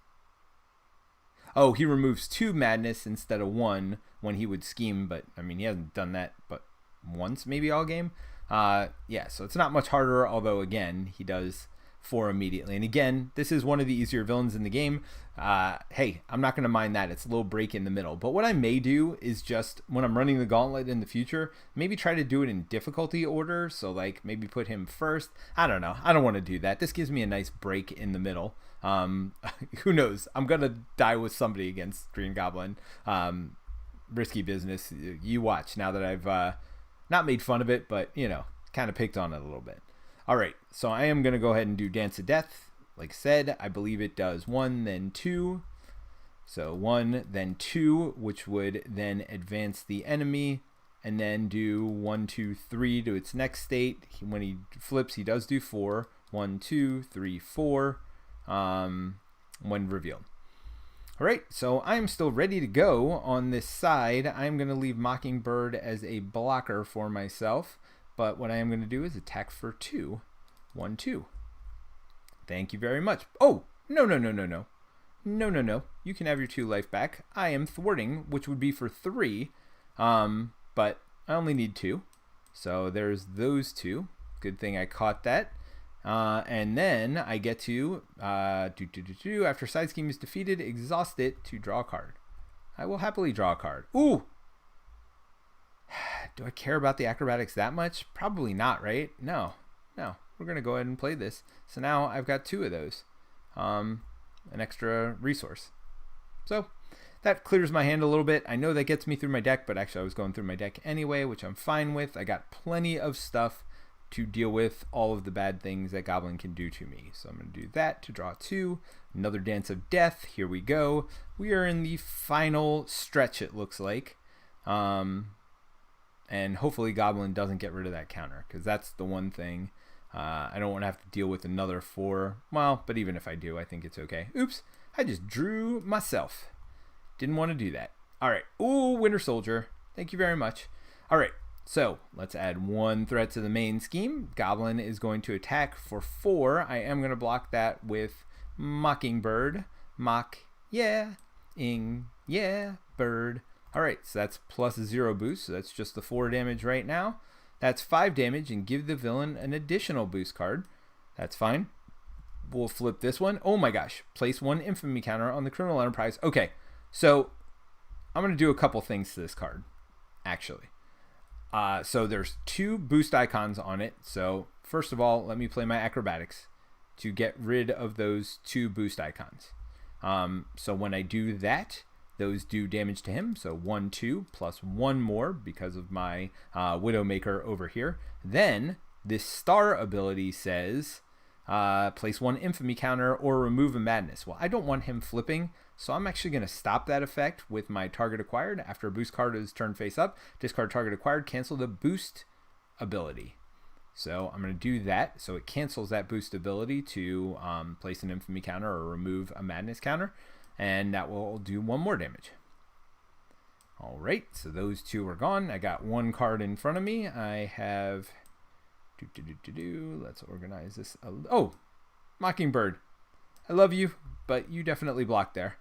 Oh, he removes 2 madness instead of 1 when he would scheme, but, I mean, he hasn't done that, but once maybe all game. Yeah, so it's not much harder, although again he does 4 immediately. And again, this is one of the easier villains in the game. Hey, I'm not going to mind that. It's a little break in the middle. But what I may do is just, when I'm running the Gauntlet in the future, maybe try to do it in difficulty order. So like maybe put him first. I don't know. I don't want to do that. This gives me a nice break in the middle. Who knows? I'm going to die with somebody against Green Goblin. Risky business. You watch now that I've not made fun of it, but, you know, kind of picked on it a little bit. All right, so I am going to go ahead and do Dance to Death. Like I said, I believe it does 1, then 2. So 1, then 2, which would then advance the enemy, and then do 1, 2, 3 to its next state. When he flips, he does do 4. 1, 2, 3, 4 when revealed. All right, so I'm still ready to go on this side. I'm going to leave Mockingbird as a blocker for myself, but what I am going to do is attack for 2. 1, 2. Thank you very much. Oh, no. No. You can have your 2 life back. I am thwarting, which would be for 3, but I only need 2. So there's those 2. Good thing I caught that. And then I get to, after side scheme is defeated, exhaust it to draw a card. I will happily draw a card. Ooh! Do I care about the acrobatics that much? Probably not, right? No. We're going to go ahead and play this. So now I've got 2 of those. An extra resource. So that clears my hand a little bit. I know that gets me through my deck, but actually I was going through my deck anyway, which I'm fine with. I got plenty of stuff to deal with all of the bad things that Goblin can do to me. So I'm going to do that to draw 2. Another Dance of Death. Here we go. We are in the final stretch, it looks like. And hopefully Goblin doesn't get rid of that counter, because that's the one thing. I don't want to have to deal with another 4. Well, but even if I do, I think it's okay. Oops, I just drew myself. Didn't want to do that. All right. Ooh, Winter Soldier. Thank you very much. All right. So let's add 1 threat to the main scheme. Goblin is going to attack for 4. I am going to block that with Mockingbird. Bird. All right, so that's plus 0 boost. So that's just the 4 damage right now. That's 5 damage, and give the villain an additional boost card. That's fine. we'll flip this one. Oh my gosh. Place 1 infamy counter on the criminal enterprise. Okay, so I'm going to do a couple things to this card, actually. So there's 2 boost icons on it. So first of all, let me play my acrobatics to get rid of those 2 boost icons. So when I do that, those do damage to him. So 1, 2 plus 1 more because of my Widowmaker over here. Then this star ability says place 1 infamy counter or remove a madness. Well, I don't want him flipping, so I'm actually going to stop that effect with my target acquired. After a boost card is turned face up, discard target acquired, cancel the boost ability. So I'm going to do that. So it cancels that boost ability to place an infamy counter or remove a madness counter. And that will do 1 more damage. All right, so those 2 are gone. I got 1 card in front of me. I have... Let's organize this. Oh, Mockingbird. I love you, but you definitely blocked there.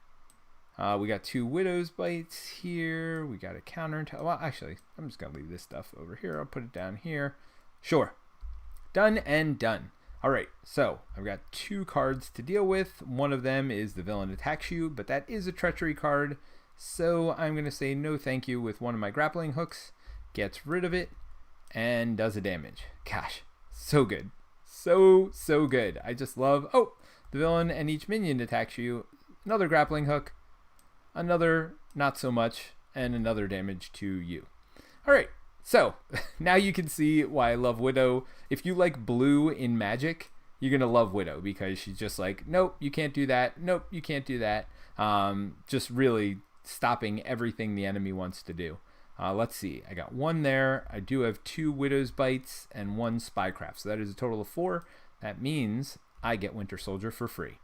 We got 2 Widow's Bites here. We got a counter. Well, actually, I'm just going to leave this stuff over here. I'll put it down here. Sure. Done and done. All right, so I've got 2 cards to deal with. One of them is the villain attacks you, but that is a treachery card. So I'm going to say no thank you with one of my grappling hooks. Gets rid of it and does a damage. Gosh, so good. So good. I just love, oh, the villain and each minion attacks you. Another grappling hook, another not so much, and another damage to you. All right. So, now you can see why I love Widow. If you like blue in Magic, you're going to love Widow because she's just like, nope, you can't do that. Nope, you can't do that. Just really stopping everything the enemy wants to do. Let's see. I got 1 there. I do have 2 Widow's Bites and 1 Spycraft. So that is a total of 4. That means I get Winter Soldier for free.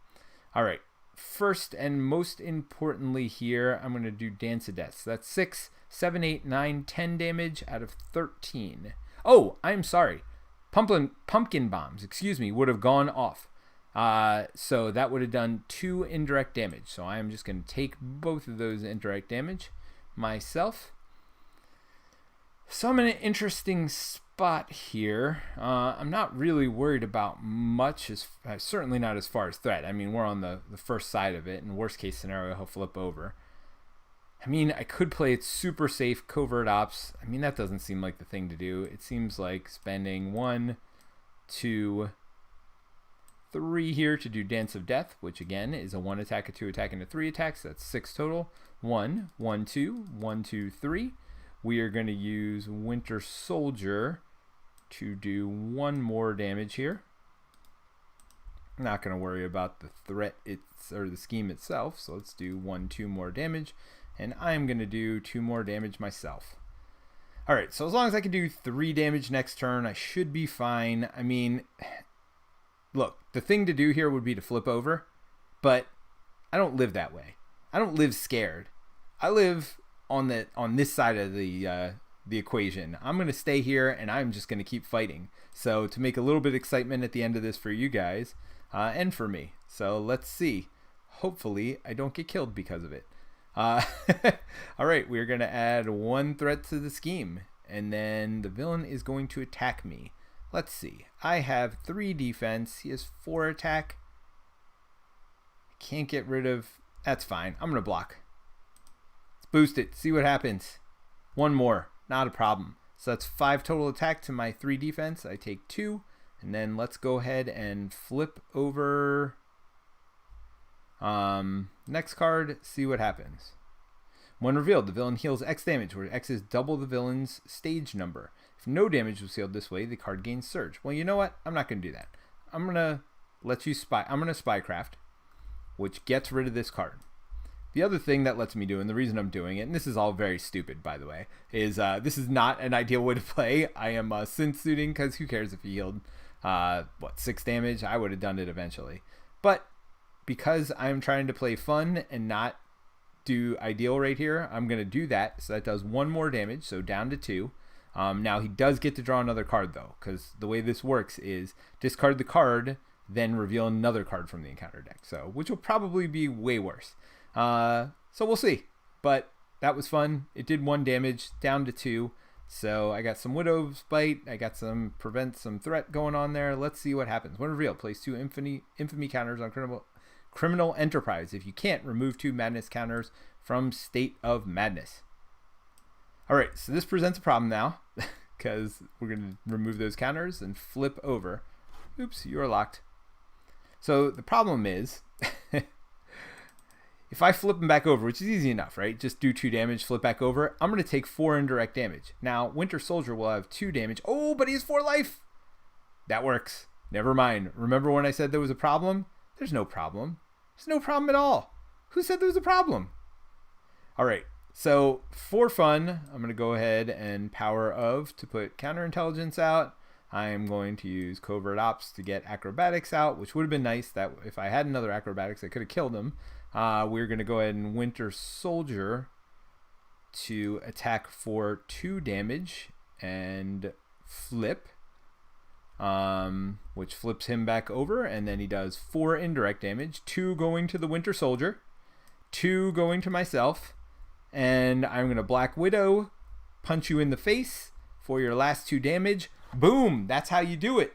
All right. First and most importantly here, I'm going to do Dance of Death. So that's 6, 7, 8, 9, 10 damage out of 13. Oh, I'm sorry. Pumpkin bombs, would have gone off. So that would have done 2 indirect damage. So I am just going to take both of those indirect damage myself. So I'm in an interesting spot here. I'm not really worried about much, certainly not as far as threat. I mean, we're on the first side of it, and worst case scenario, he'll flip over. I mean, I could play it super safe, covert ops. I mean, that doesn't seem like the thing to do. It seems like spending 1, 2, 3 here to do Dance of Death, which again is a 1 attack, a 2 attack, and a 3 attack. So that's 6 total. 1, 1, 2, 1, 2, 3. We are going to use Winter Soldier to do 1 more damage here. I'm not going to worry about the threat or the scheme itself. So let's do 1, 2 more damage. And I'm going to do 2 more damage myself. All right, so as long as I can do 3 damage next turn, I should be fine. I mean, look, the thing to do here would be to flip over, but I don't live that way. I don't live scared. I live on this side of the equation. I'm going to stay here, and I'm just going to keep fighting. So to make a little bit of excitement at the end of this for you guys and for me. So let's see. Hopefully, I don't get killed because of it. All right, we're going to add 1 threat to the scheme, and then the villain is going to attack me. Let's see. I have 3 defense. He has 4 attack. Can't get rid of... That's fine. I'm going to block. Let's boost it. See what happens. 1 more. Not a problem. So that's 5 total attack to my 3 defense. I take 2, and then let's go ahead and flip over... next card, see what happens. When revealed, the villain heals X damage, where X is double the villain's stage number. If no damage was sealed this way, the card gains surge. Well, you know what? I'm not going to do that. I'm going to let you spy. I'm going to Spycraft, which gets rid of this card. The other thing that lets me do, and the reason I'm doing it, and this is all very stupid, by the way, is this is not an ideal way to play. I am synth suiting because who cares if he healed, 6 damage? I would have done it eventually. But because I'm trying to play fun and not do ideal right here, I'm going to do that. So that does 1 more damage, so down to 2. Now he does get to draw another card, though, because the way this works is discard the card, then reveal another card from the encounter deck. So, which will probably be way worse. So we'll see. But that was fun. It did 1 damage, down to 2. So I got some Widow's Bite. I got some Prevent some Threat going on there. Let's see what happens. When revealed, place 2 infamy counters on criminal enterprise. If you can't, remove 2 madness counters from State of Madness. All right, so this presents a problem now because we're going to remove those counters and flip over. Oops, you are locked. So the problem is, if I flip them back over, which is easy enough, right? Just do 2 damage, flip back over. I'm going to take 4 indirect damage. Now, Winter Soldier will have 2 damage. Oh, but he has 4 life. That works. Never mind. Remember when I said there was a problem? There's no problem. There's no problem at all. Who said there was a problem? All right. So for fun, I'm going to go ahead and Power of to put Counterintelligence out. I am going to use Covert Ops to get Acrobatics out, which would have been nice. That if I had another Acrobatics, I could have killed him. We're going to go ahead and Winter Soldier to attack for 2 damage and flip, which flips him back over, and then he does 4 indirect damage, 2 going to the Winter Soldier, 2 going to myself, and I'm going to Black Widow, punch you in the face for your last 2 damage. Boom! That's how you do it.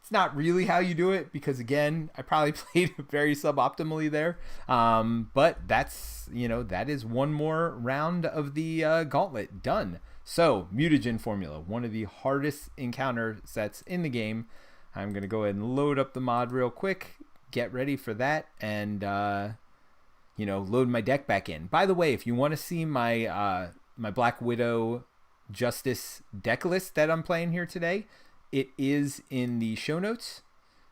It's not really how you do it because, again, I probably played very suboptimally there. But that's, that is one more round of the Gauntlet done. So, mutagen formula, one of the hardest encounter sets in the game. I'm going to go ahead and load up the mod real quick, get ready for that, and, load my deck back in. By the way, if you want to see my my Black Widow Justice deck list that I'm playing here today, it is in the show notes.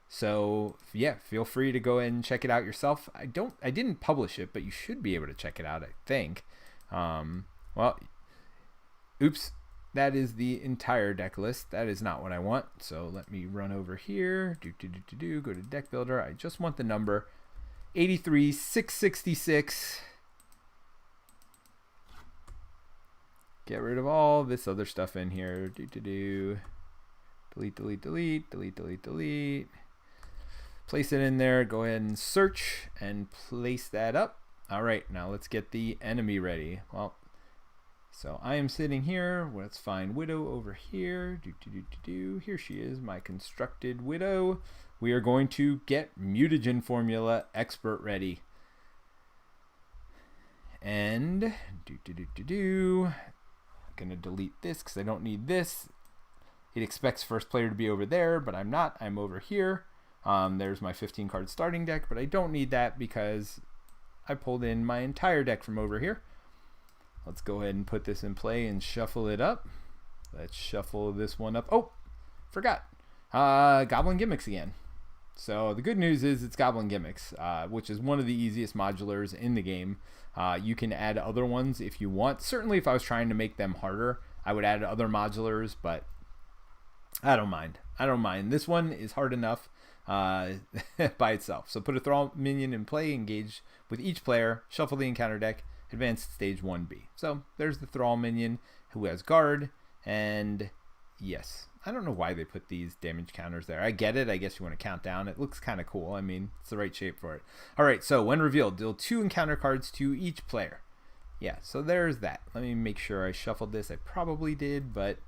So yeah, feel free to go ahead and check it out yourself. I didn't publish it, but you should be able to check it out, I think. Well, oops, that is the entire deck list. That is not what I want. So let me run over here. Go to deck builder. I just want the number 83,666. Get rid of all this other stuff in here. Delete. Place it in there. Go ahead and search and place that up. All right, now let's get the enemy ready. Well, so I am sitting here. Let's find Widow over here. Here she is, my constructed Widow. We are going to get mutagen formula expert ready. And I'm gonna delete this because I don't need this. It expects first player to be over there, but I'm not. I'm over here. There's my 15 card starting deck, but I don't need that because I pulled in my entire deck from over here. Let's go ahead and put this in play and shuffle it up. Let's shuffle this one up. Oh, forgot. Goblin Gimmicks again. So the good news is it's Goblin Gimmicks, which is one of the easiest modulars in the game. You can add other ones if you want. Certainly if I was trying to make them harder, I would add other modulars, but I don't mind. This one is hard enough by itself. So put a Thrall minion in play, engage with each player, shuffle the encounter deck, advance to stage 1B. So there's the Thrall minion who has guard, and yes, I don't know why they put these damage counters there. I get it. I guess you want to count down. It looks kind of cool. I mean, it's the right shape for it. All right, so when revealed, deal 2 encounter cards to each player. Yeah, so there's that. Let me make sure I shuffled this. I probably did, but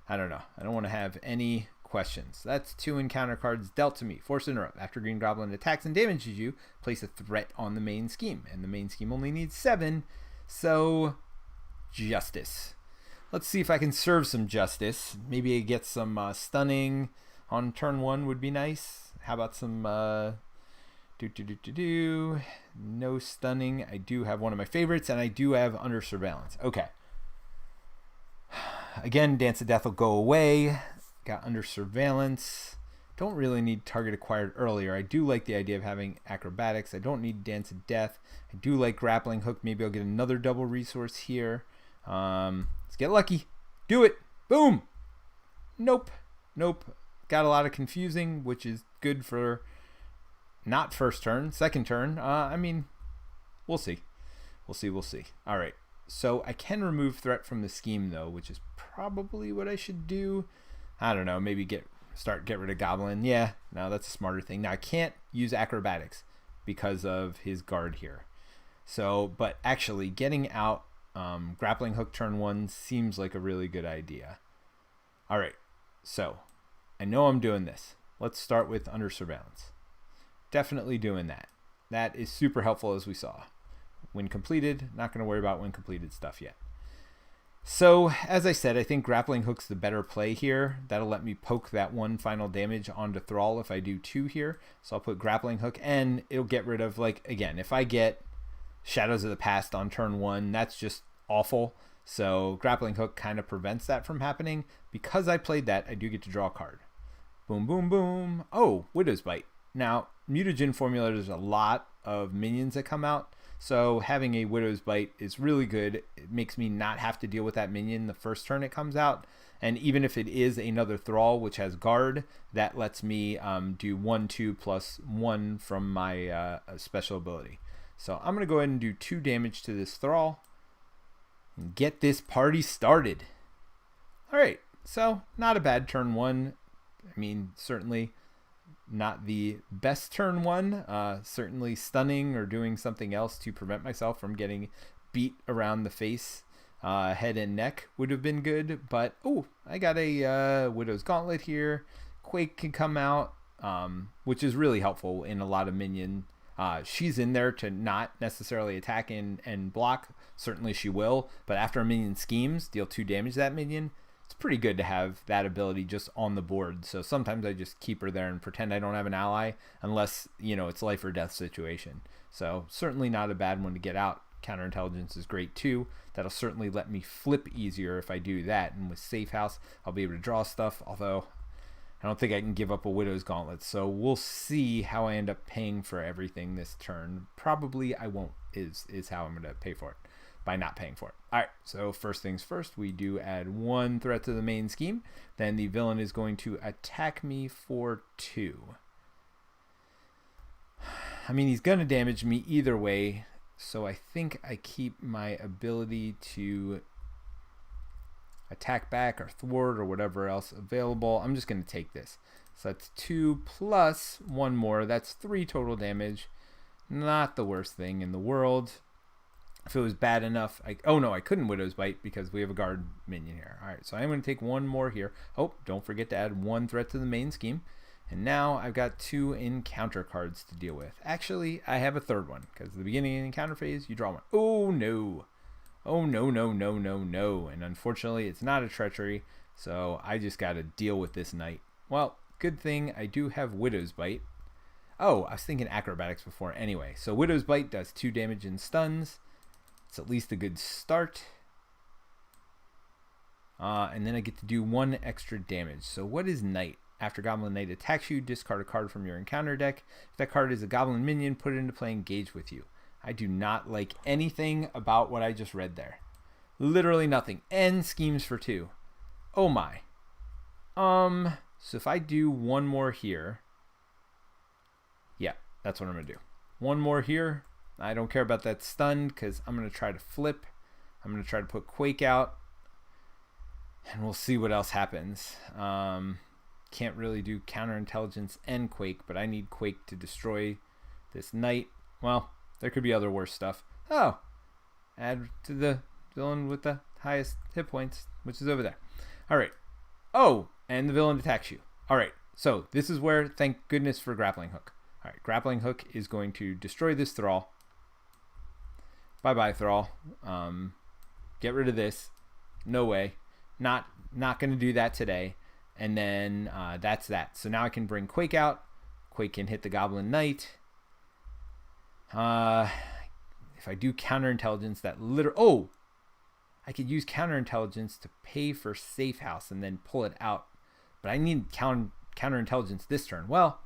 I don't know. I don't want to have any questions. That's 2 encounter cards dealt to me. Force interrupt. After Green Goblin attacks and damages you, place a threat on the main scheme. And the main scheme only needs 7, so justice. Let's see if I can serve some justice. Maybe I get some stunning on turn 1 would be nice. How about some no stunning. I do have one of my favorites, and I do have under surveillance. Okay. Again, Dance of Death will go away. Got under surveillance. Don't really need target acquired earlier. I do like the idea of having acrobatics. I don't need Dance of Death. I do like grappling hook. Maybe I'll get another double resource here. Let's get lucky. Do it. Boom. Nope. Got a lot of confusing, which is good for not first turn, second turn. I mean, we'll see. We'll see. All right. So I can remove threat from the scheme though, which is probably what I should do. I don't know. Maybe get rid of Goblin. Yeah. No, that's a smarter thing. Now I can't use acrobatics because of his guard here. So, but actually getting out Grappling hook turn 1 seems like a really good idea. All right, so I know I'm doing this. Let's start with under surveillance. Definitely doing that. That is super helpful, as we saw. When completed, not going to worry about when completed stuff yet. So, as I said, I think grappling hook's the better play here. That'll let me poke that one final damage onto Thrall if I do 2 here. So I'll put grappling hook, and it'll get rid of, like, again, if I get Shadows of the Past on turn 1, that's just awful. So grappling hook kind of prevents that from happening. Because I played that, I do get to draw a card. Boom, boom, boom. Oh, Widow's Bite. Now, mutagen formula, there's a lot of minions that come out. So having a Widow's Bite is really good. It makes me not have to deal with that minion the first turn it comes out. And even if it is another Thrall, which has guard, that lets me do 1/2 plus 1 from my special ability. So I'm going to go ahead and do 2 damage to this Thrall and get this party started. All right, so not a bad turn 1. I mean, certainly not the best turn 1. Certainly stunning or doing something else to prevent myself from getting beat around the face, head and neck would have been good. But, oh, I got a Widow's Gauntlet here. Quake can come out, which is really helpful in a lot of minion. She's in there to not necessarily attack and block. Certainly she will. But after a minion schemes, deal 2 damage to that minion. It's pretty good to have that ability just on the board. So sometimes I just keep her there and pretend I don't have an ally unless, you know, it's life or death situation. So certainly not a bad one to get out. Counterintelligence is great too. That'll certainly let me flip easier if I do that. And with Safe House, I'll be able to draw stuff, although I don't think I can give up a Widow's Gauntlet. So we'll see how I end up paying for everything this turn. Probably I won't is how I'm going to pay for it. By not paying for it. All right, so first things first, we do add 1 threat to the main scheme. Then the villain is going to attack me for 2. I mean, he's going to damage me either way, so I think I keep my ability to attack back or thwart or whatever else available. I'm just going to take this. So that's 2 plus 1 more. That's 3 total damage. Not the worst thing in the world. If it was bad enough, oh no, I couldn't Widow's Bite because we have a guard minion here. All right, so I'm going to take 1 more here. Oh, don't forget to add 1 threat to the main scheme. And now I've got 2 encounter cards to deal with. Actually, I have a 3rd one because at the beginning of the encounter phase, you draw 1. Oh no. Oh no, no, no, no, no. And unfortunately, it's not a treachery, so I just got to deal with this knight. Well, good thing I do have Widow's Bite. Oh, I was thinking acrobatics before anyway. So Widow's Bite does 2 damage and stuns. It's at least a good start. And then I get to do 1 extra damage. So what is Knight? After Goblin Knight attacks you, discard a card from your encounter deck. If that card is a Goblin minion, put it into play, engage with you. I do not like anything about what I just read there. Literally nothing. And schemes for 2. Oh my. So if I do 1 more here. Yeah, that's what I'm going to do. 1 more here. I don't care about that stun because I'm going to try to flip. I'm going to try to put Quake out. And we'll see what else happens. Can't really do counterintelligence and Quake, but I need Quake to destroy this knight. Well, there could be other worse stuff. Oh, add to the villain with the highest hit points, which is over there. All right. Oh, and the villain attacks you. All right. So this is where, thank goodness for Grappling Hook. All right, Grappling Hook is going to destroy this Thrall. Bye-bye, Thrall. Get rid of this. No way. Not going to do that today. And then that's that. So now I can bring Quake out. Quake can hit the Goblin Knight. If I do counterintelligence, that oh, I could use counterintelligence to pay for Safe House and then pull it out. But I need counterintelligence this turn. Well,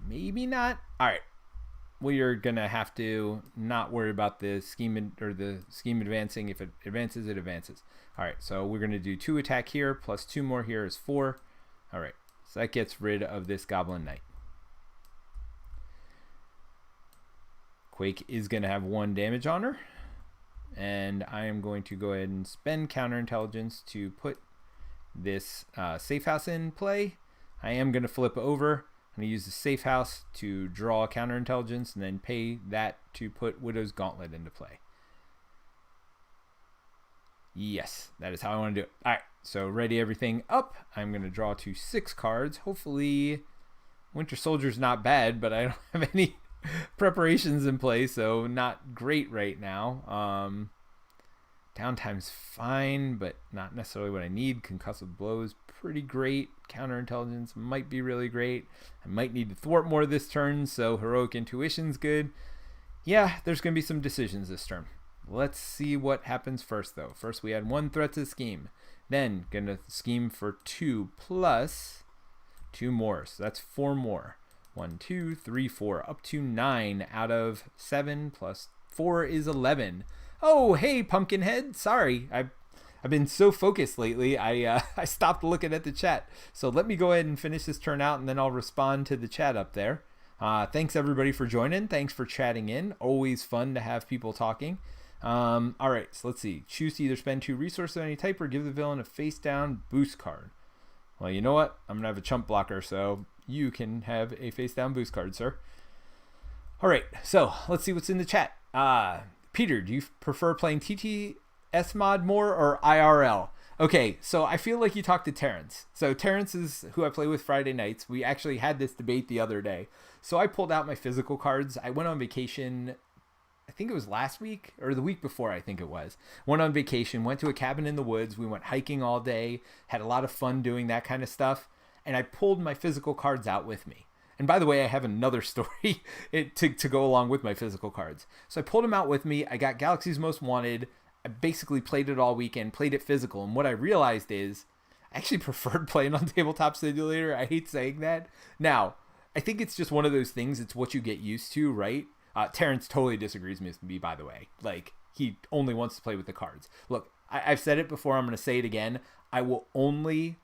maybe not. All right. We are gonna have to not worry about the scheme or the scheme advancing. If it advances, it advances. All right, so we're gonna do 2 attack here plus 2 more here is 4. All right, so that gets rid of this Goblin Knight. Quake is gonna have 1 damage on her, and I am going to go ahead and spend counterintelligence to put this Safe House in play. I am gonna flip over. I'm going to use the Safe House to draw counterintelligence and then pay that to put Widow's Gauntlet into play. Yes, that is how I want to do it. All right, so ready everything up. I'm going to draw to 6 cards. Hopefully Winter Soldier's not bad, but I don't have any preparations in place, so not great right now. Downtime's fine, but not necessarily what I need. Concussive blows pretty great. Counterintelligence might be really great. I might need to thwart more this turn, so heroic intuition's good. Yeah, there's going to be some decisions this turn. Let's see what happens first, though. First, we add 1 threat to the scheme. Then, going to scheme for 2 plus 2 more. So that's 4 more. 1, 2, 3, 4. Up to 9 out of 7 plus 4 is 11. Oh, hey, Pumpkinhead. Sorry, I've been so focused lately. I stopped looking at the chat. So let me go ahead and finish this turn out, and then I'll respond to the chat up there. Thanks, everybody, for joining. Thanks for chatting in. Always fun to have people talking. All right, so let's see. Choose to either spend 2 resources of any type or give the villain a face-down boost card. Well, you know what? I'm going to have a chump blocker, so you can have a face-down boost card, sir. All right, so let's see what's in the chat. Peter, do you prefer playing TTS mod more or IRL? Okay, so I feel like you talked to Terrence. So Terrence is who I play with Friday nights. We actually had this debate the other day. So I pulled out my physical cards. I went on vacation, I think it was last week or the week before, I think it was. Went on vacation, went to a cabin in the woods. We went hiking all day, had a lot of fun doing that kind of stuff. And I pulled my physical cards out with me. And by the way, I have another story to go along with my physical cards. So I pulled them out with me. I got Galaxy's Most Wanted. I basically played it all weekend, played it physical. And what I realized is I actually preferred playing on Tabletop Simulator. I hate saying that. Now, I think it's just one of those things. It's what you get used to, right? Terrence totally disagrees with me, by the way. Like, he only wants to play with the cards. Look, I've said it before. I'm going to say it again. I will only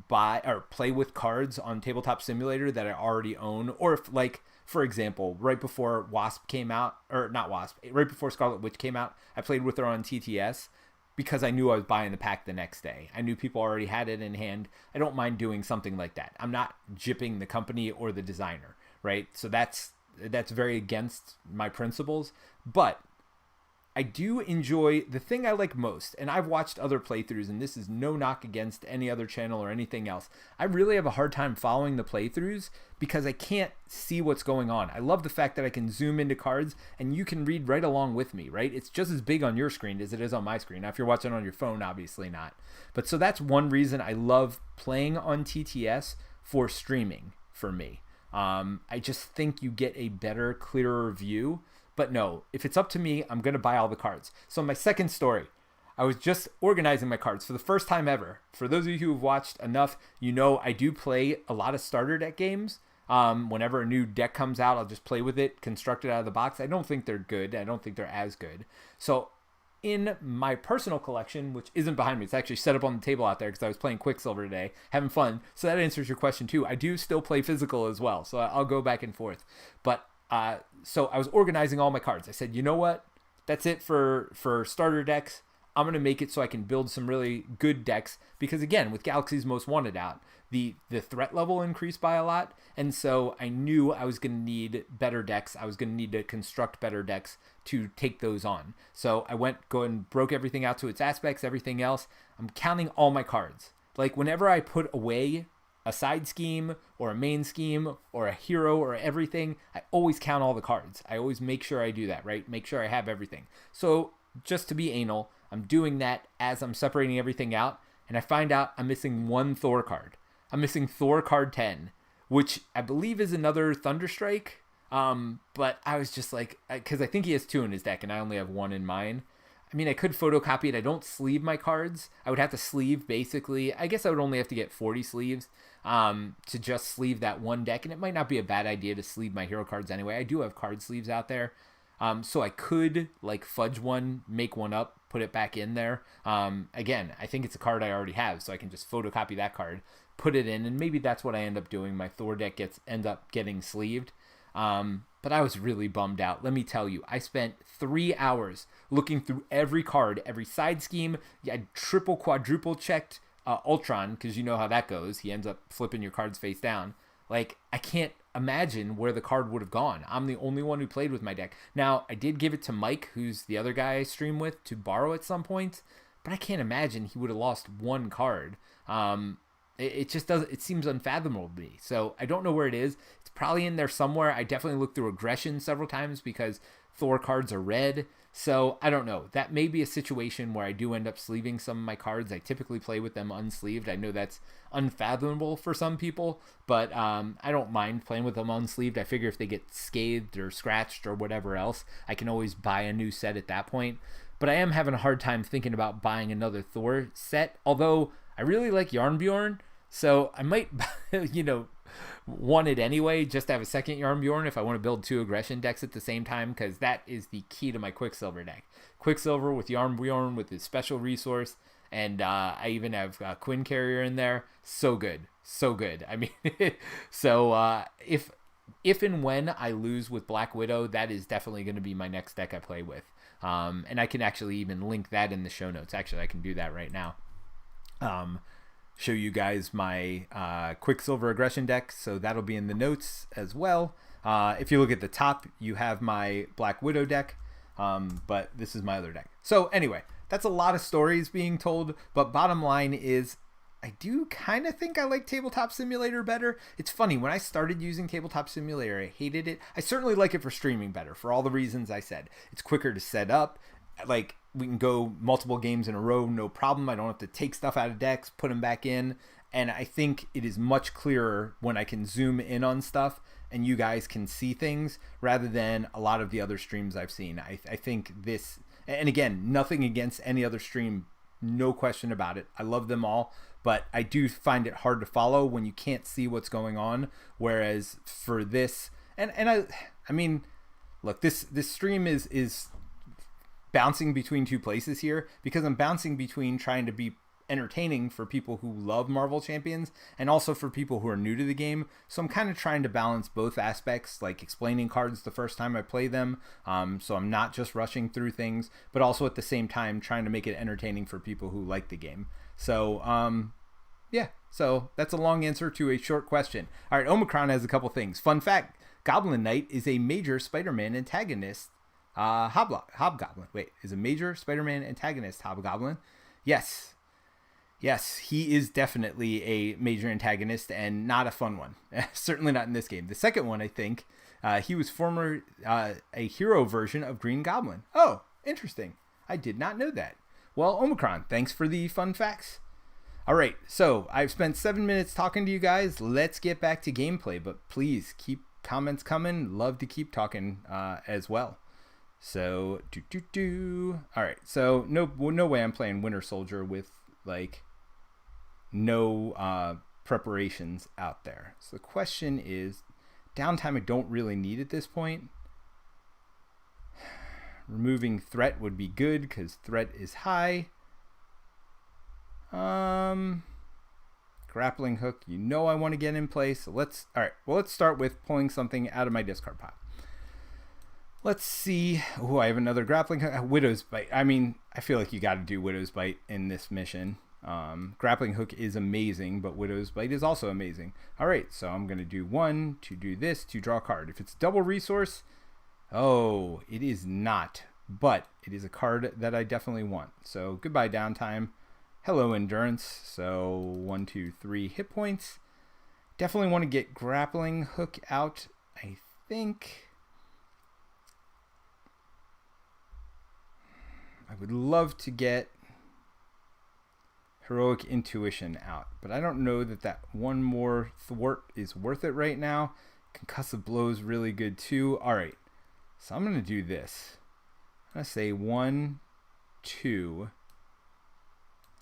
buy or play with cards on Tabletop Simulator that I already own, or if, like, for example, right before Wasp came out, or not Wasp, right before Scarlet Witch came out, I played with her on TTS because I knew I was buying the pack the next day. I knew people already had it in hand. I don't mind doing something like that. I'm not gypping the company or the designer, right? So that's very against my principles, but I do enjoy the thing I like most, and I've watched other playthroughs, and this is no knock against any other channel or anything else. I really have a hard time following the playthroughs because I can't see what's going on. I love the fact that I can zoom into cards, and you can read right along with me, right? It's just as big on your screen as it is on my screen. Now, if you're watching on your phone, obviously not. But so that's one reason I love playing on TTS for streaming for me. I just think you get a better, clearer view. But no, if it's up to me, I'm going to buy all the cards. So my second story, I was just organizing my cards for the first time ever. For those of you who have watched enough, you know I do play a lot of starter deck games. Whenever a new deck comes out, I'll just play with it, construct it out of the box. I don't think they're good. I don't think they're as good. So in my personal collection, which isn't behind me, it's actually set up on the table out there because I was playing Quicksilver today, having fun. So that answers your question too. I do still play physical as well. So I'll go back and forth. But so I was organizing all my cards. I said, you know what? That's it for starter decks. I'm going to make it so I can build some really good decks because, again, with Galaxy's Most Wanted out, the threat level increased by a lot. And so I knew I was going to need better decks. I was going to need to construct better decks to take those on. So I broke everything out to its aspects, everything else. I'm counting all my cards. Like whenever I put away a side scheme or a main scheme or a hero or everything, I always count all the cards. I always make sure I do that, right? Make sure I have everything. So just to be anal, I'm doing that as I'm separating everything out, and I find out I'm missing 1 Thor card. I'm missing Thor card 10, which I believe is another Thunderstrike. But I was just like, because I think he has 2 in his deck and I only have 1 in mine. I mean, I could photocopy it. I don't sleeve my cards. I would have to sleeve basically. I guess I would only have to get 40 sleeves to just sleeve that one deck. And it might not be a bad idea to sleeve my hero cards anyway. I do have card sleeves out there. So I could like fudge one, make one up, put it back in there. Again, I think it's a card I already have, so I can just photocopy that card, put it in, and maybe that's what I end up doing. My Thor deck end up getting sleeved. But I was really bummed out. Let me tell you, I spent 3 hours looking through every card, every side scheme. I triple, quadruple checked Ultron, because you know how that goes. He ends up flipping your cards face down. Like, I can't imagine where the card would have gone. I'm the only one who played with my deck. Now, I did give it to Mike, who's the other guy I stream with, to borrow at some point. but I can't imagine he would have lost one card. It just doesn't. It seems unfathomable to me. So I don't know where it is. It's probably in there somewhere. I definitely looked through aggression several times because Thor cards are red. So I don't know. That may be a situation where I do end up sleeving some of my cards. I typically play with them unsleeved. I know that's unfathomable for some people, but I don't mind playing with them unsleeved. I figure if they get scathed or scratched or whatever else, I can always buy a new set at that point. But I am having a hard time thinking about buying another Thor set, although I really like Yarnbjorn, so I might, want it anyway, just to have a second Yarnbjorn if I want to build 2 aggression decks at the same time, because that is the key to my Quicksilver deck. Quicksilver with Yarnbjorn with his special resource, and I even have Quinn Carrier in there. So good. So good. I mean, so if and when I lose with Black Widow, that is definitely going to be my next deck I play with. And I can actually even link that in the show notes. Actually, I can do that right now. Show you guys my Quicksilver aggression deck, so that'll be in the notes as well. If you look at the top, you have my Black Widow deck, but this is my other deck. So anyway, that's a lot of stories being told, but bottom line is I do kind of think I like Tabletop Simulator better. It's funny, when I started using Tabletop Simulator, I hated it. I certainly like it for streaming better, for all the reasons I said. It's quicker to set up. Like, we can go multiple games in a row, no problem. I don't have to take stuff out of decks, put them back in. And I think it is much clearer when I can zoom in on stuff and you guys can see things rather than a lot of the other streams I've seen. I think this, and again, nothing against any other stream, no question about it. I love them all, but I do find it hard to follow when you can't see what's going on. Whereas for this, and I mean, look, this stream is bouncing between two places here because I'm bouncing between trying to be entertaining for people who love Marvel Champions and also for people who are new to the game. So I'm kind of trying to balance both aspects, like explaining cards the first time I play them, so I'm not just rushing through things, but also at the same time trying to make it entertaining for people who like the game. So yeah, so that's a long answer to a short question. All right, Omicron has a couple things. Fun fact, Goblin Knight is a major Spider-Man antagonist. Hobgoblin. Wait, is a major Spider-Man antagonist Hobgoblin? Yes, he is definitely a major antagonist and not a fun one. Certainly not in this game. The second one, I think, he was former a hero version of Green Goblin. Oh, interesting. I did not know that. Well, Omicron, thanks for the fun facts. All right, so I've spent 7 minutes talking to you guys. Let's get back to gameplay, but please keep comments coming. Love to keep talking as well. So, all right, so no way I'm playing Winter Soldier with, like, no preparations out there. So the question is, downtime I don't really need at this point. Removing threat would be good because threat is high. Grappling hook, I want to get in place. So let's start with pulling something out of my discard pile. Let's see. Oh, I have another grappling hook. Widow's Bite. I mean, I feel like you got to do Widow's Bite in this mission. Grappling hook is amazing, but Widow's Bite is also amazing. All right, so I'm going to do 1 to do this to draw a card. If it's double resource, oh, it is not, but it is a card that I definitely want. So goodbye downtime. Hello endurance. So 1, 2, 3 hit points. Definitely want to get grappling hook out. I think I would love to get Heroic Intuition out, but I don't know that one more thwart is worth it right now. Concussive Blow is really good too. All right, so I'm going to do this. I'm going to say 1, 2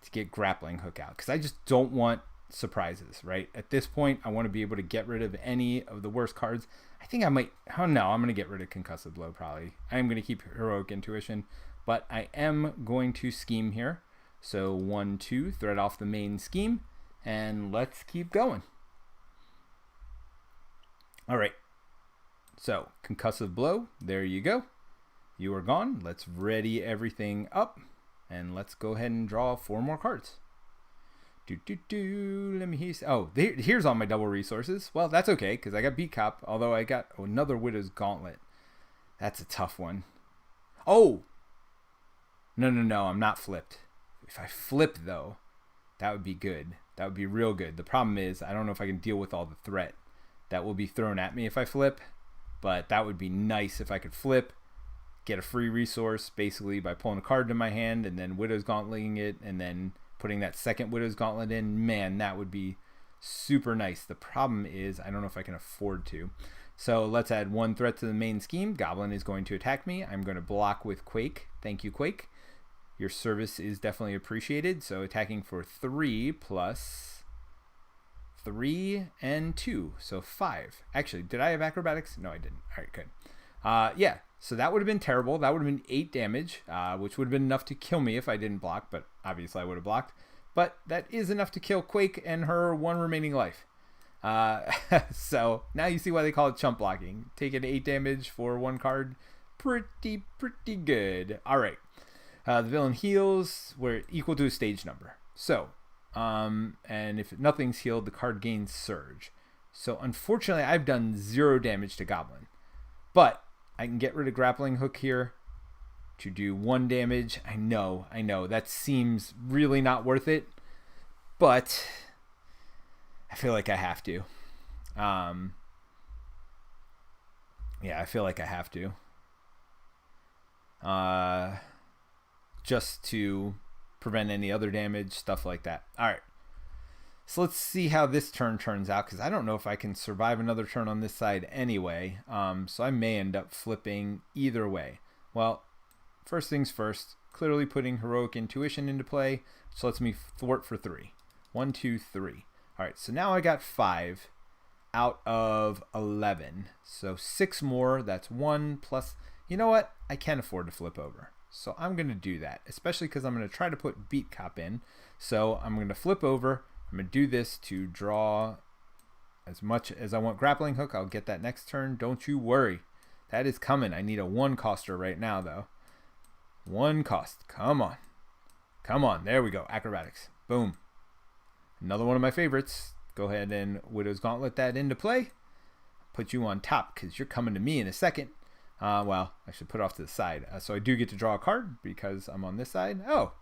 to get Grappling Hook out because I just don't want surprises, right? At this point, I want to be able to get rid of any of the worst cards. I think I might, oh no, I'm going to get rid of Concussive Blow probably. I'm going to keep Heroic Intuition, but I am going to scheme here. So 1, 2, thread off the main scheme, and let's keep going. All right, so Concussive Blow, there you go. You are gone. Let's ready everything up, and let's go ahead and draw 4 more cards. Let me hear. Oh, here's all my double resources. Well, that's okay, because I got Beat Cop, although I got another Widow's Gauntlet. That's a tough one. Oh! No, I'm not flipped. If I flip, though, that would be good. That would be real good. The problem is I don't know if I can deal with all the threat that will be thrown at me if I flip. But that would be nice if I could flip, get a free resource basically by pulling a card to my hand and then Widow's Gauntleting it and then putting that second Widow's Gauntlet in. Man, that would be super nice. The problem is I don't know if I can afford to. So let's add one threat to the main scheme. Goblin is going to attack me. I'm going to block with Quake. Thank you, Quake. Your service is definitely appreciated. So attacking for 3 plus 3 and 2, so 5. Actually, did I have acrobatics? No, I didn't. All right, good. Yeah, so that would have been terrible. That would have been 8 damage, which would have been enough to kill me if I didn't block, but obviously I would have blocked. But that is enough to kill Quake and her 1 remaining life. So now you see why they call it chump blocking. Taking 8 damage for 1 card, pretty good. All right, the villain heals. We're equal to a stage number. So and if nothing's healed, the card gains Surge. So unfortunately, I've done 0 damage to Goblin. But I can get rid of Grappling Hook here to do 1 damage. I know. That seems really not worth it. But I feel like I have to. Yeah, I feel like I have to. Just to prevent any other damage, stuff like that. All right, so let's see how this turn turns out, because I don't know if I can survive another turn on this side anyway. So I may end up flipping either way. Well, first things first, clearly putting Heroic Intuition into play, which lets me thwart for 3. 1, 2, 3. All right, so now I got 5 out of 11, so 6 more. That's 1 plus. You know what, I can afford to flip over. So I'm going to do that, especially because I'm going to try to put Beat Cop in. So I'm going to flip over. I'm going to do this to draw as much as I want Grappling Hook. I'll get that next turn. Don't you worry. That is coming. I need a 1-coster right now, though. 1 cost. Come on. Come on. There we go. Acrobatics. Boom. Another one of my favorites. Go ahead and Widow's Gauntlet that into play. Put you on top because you're coming to me in a second. Well, I should put it off to the side. So I do get to draw a card because I'm on this side. Oh,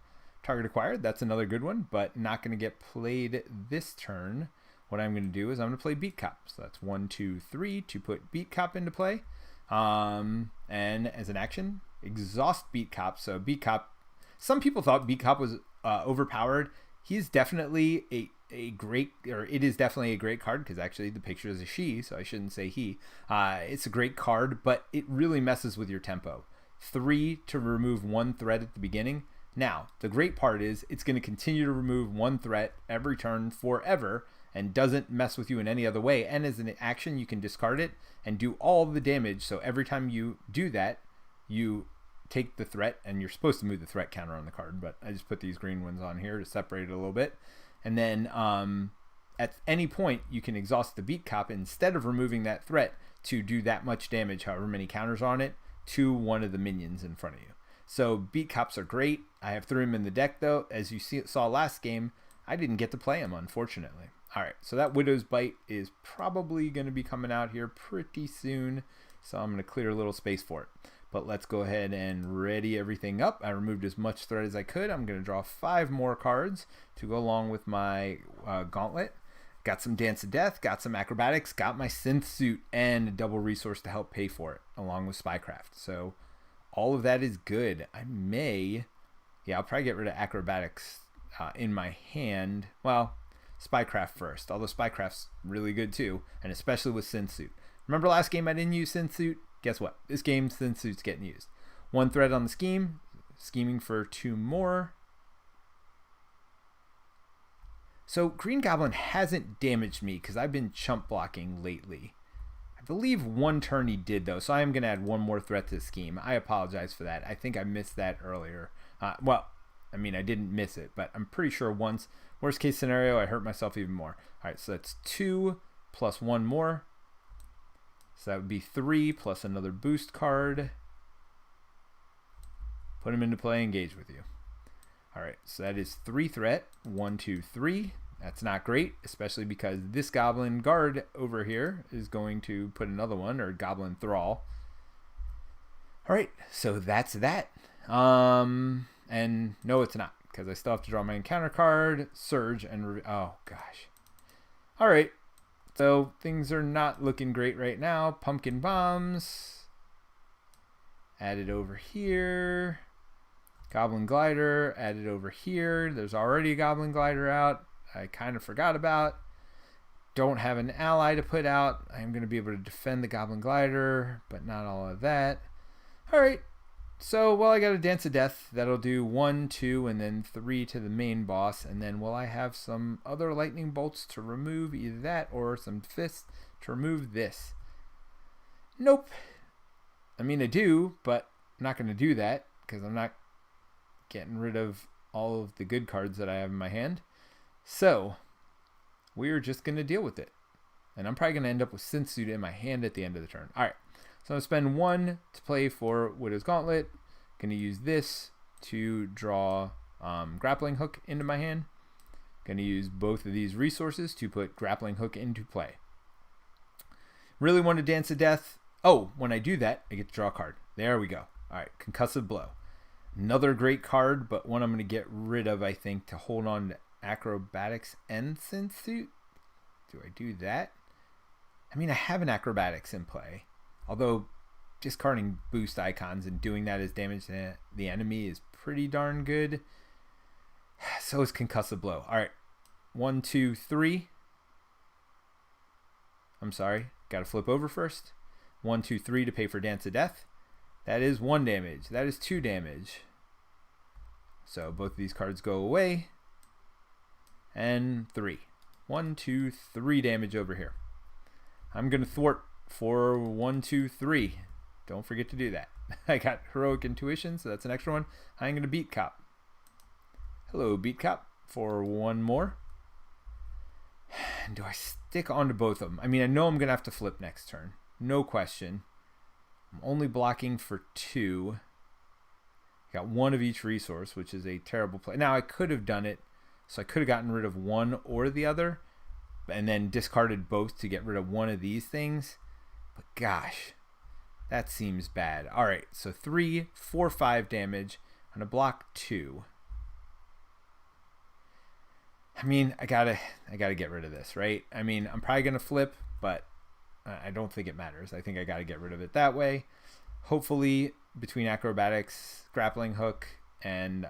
target acquired. That's another good one, but not going to get played this turn. What I'm going to do is I'm going to play Beat Cop. So that's 1, 2, 3 to put Beat Cop into play. And as an action, exhaust Beat Cop. So Beat Cop, some people thought Beat Cop was overpowered. He's definitely a great, or it is definitely a great card, because actually the picture is a she, so I shouldn't say he. It's a great card, but it really messes with your tempo. 3 to remove 1 threat at the beginning. Now, the great part is it's going to continue to remove 1 threat every turn forever and doesn't mess with you in any other way. And as an action, you can discard it and do all the damage. So every time you do that, you take the threat, and you're supposed to move the threat counter on the card, but I just put these green ones on here to separate it a little bit. And then at any point, you can exhaust the Beat Cop instead of removing that threat to do that much damage, however many counters on it, to one of the minions in front of you. So Beat Cops are great. I have 3 of them in the deck, though. As you saw last game, I didn't get to play them, unfortunately. All right, so that Widow's Bite is probably going to be coming out here pretty soon, so I'm going to clear a little space for it. But let's go ahead and ready everything up. I removed as much threat as I could. I'm going to draw 5 more cards to go along with my Gauntlet. Got some Dance of Death, got some Acrobatics, got my Synth Suit, and a double resource to help pay for it, along with Spycraft. So all of that is good. I may, I'll probably get rid of Acrobatics in my hand. Well, Spycraft first, although Spycraft's really good too, and especially with Synth Suit. Remember last game I didn't use Synth Suit? Guess what? This game, Synth Suit's getting used. 1 threat on the scheme, scheming for 2 more. So Green Goblin hasn't damaged me because I've been chump blocking lately. I believe 1 turn he did, though, so I am going to add 1 more threat to the scheme. I apologize for that. I think I missed that earlier. Well, I mean, I didn't miss it, but I'm pretty sure once. Worst case scenario, I hurt myself even more. All right, so that's 2 plus 1 more. So that would be 3 plus another boost card. Put him into play, engage with you. All right, so that is 3 threat. 1, 2, 3. That's not great, especially because this Goblin Guard over here is going to put another one, or Goblin Thrall. All right, so that's that. And no, it's not, because I still have to draw my encounter card, Surge, and oh gosh. All right, so things are not looking great right now. Pumpkin Bombs added over here. Goblin Glider added over here. There's already a Goblin Glider out. I kind of forgot about. Don't have an ally to put out. I'm going to be able to defend the Goblin Glider, but not all of that. All right. So, well, I got a Dance of Death. That'll do 1, 2, and then 3 to the main boss. And then will I have some other lightning bolts to remove either that or some fists to remove this? Nope. I mean, I do, but I'm not going to do that because I'm not getting rid of all of the good cards that I have in my hand. So, we're just going to deal with it. And I'm probably going to end up with Synth Suit in my hand at the end of the turn. All right. So I'm going to spend 1 to play for Widow's Gauntlet. Going to use this to draw Grappling Hook into my hand. Going to use both of these resources to put Grappling Hook into play. Really want to Dance to Death. Oh, when I do that, I get to draw a card. There we go. All right, Concussive Blow. Another great card, but one I'm going to get rid of, I think, to hold on to Acrobatics and Synth Suit. Do I do that? I mean, I have an Acrobatics in play. Although discarding boost icons and doing that as damage to the enemy is pretty darn good. So is Concussive Blow. All right. 1, 2, 3. I'm sorry. Got to flip over first. 1, 2, 3 to pay for Dance of Death. That is 1 damage. That is 2 damage. So both of these cards go away. And 3. 1, 2, 3 damage over here. I'm going to thwart for 1, 2, 3. Don't forget to do that. I got Heroic Intuition, so that's an extra one. I'm going to Beat Cop. Hello, Beat Cop, for 1 more. Do I stick onto both of them? I mean, I know I'm going to have to flip next turn. No question. I'm only blocking for 2. Got 1 of each resource, which is a terrible play. Now, I could have done it, so I could have gotten rid of one or the other, and then discarded both to get rid of one of these things. But gosh, that seems bad. All right, so 3, 4, 5 damage. I'm gonna block 2. I mean, I gotta get rid of this, right? I mean, I'm probably gonna flip, but I don't think it matters. I think I gotta get rid of it that way. Hopefully, between Acrobatics, Grappling Hook, and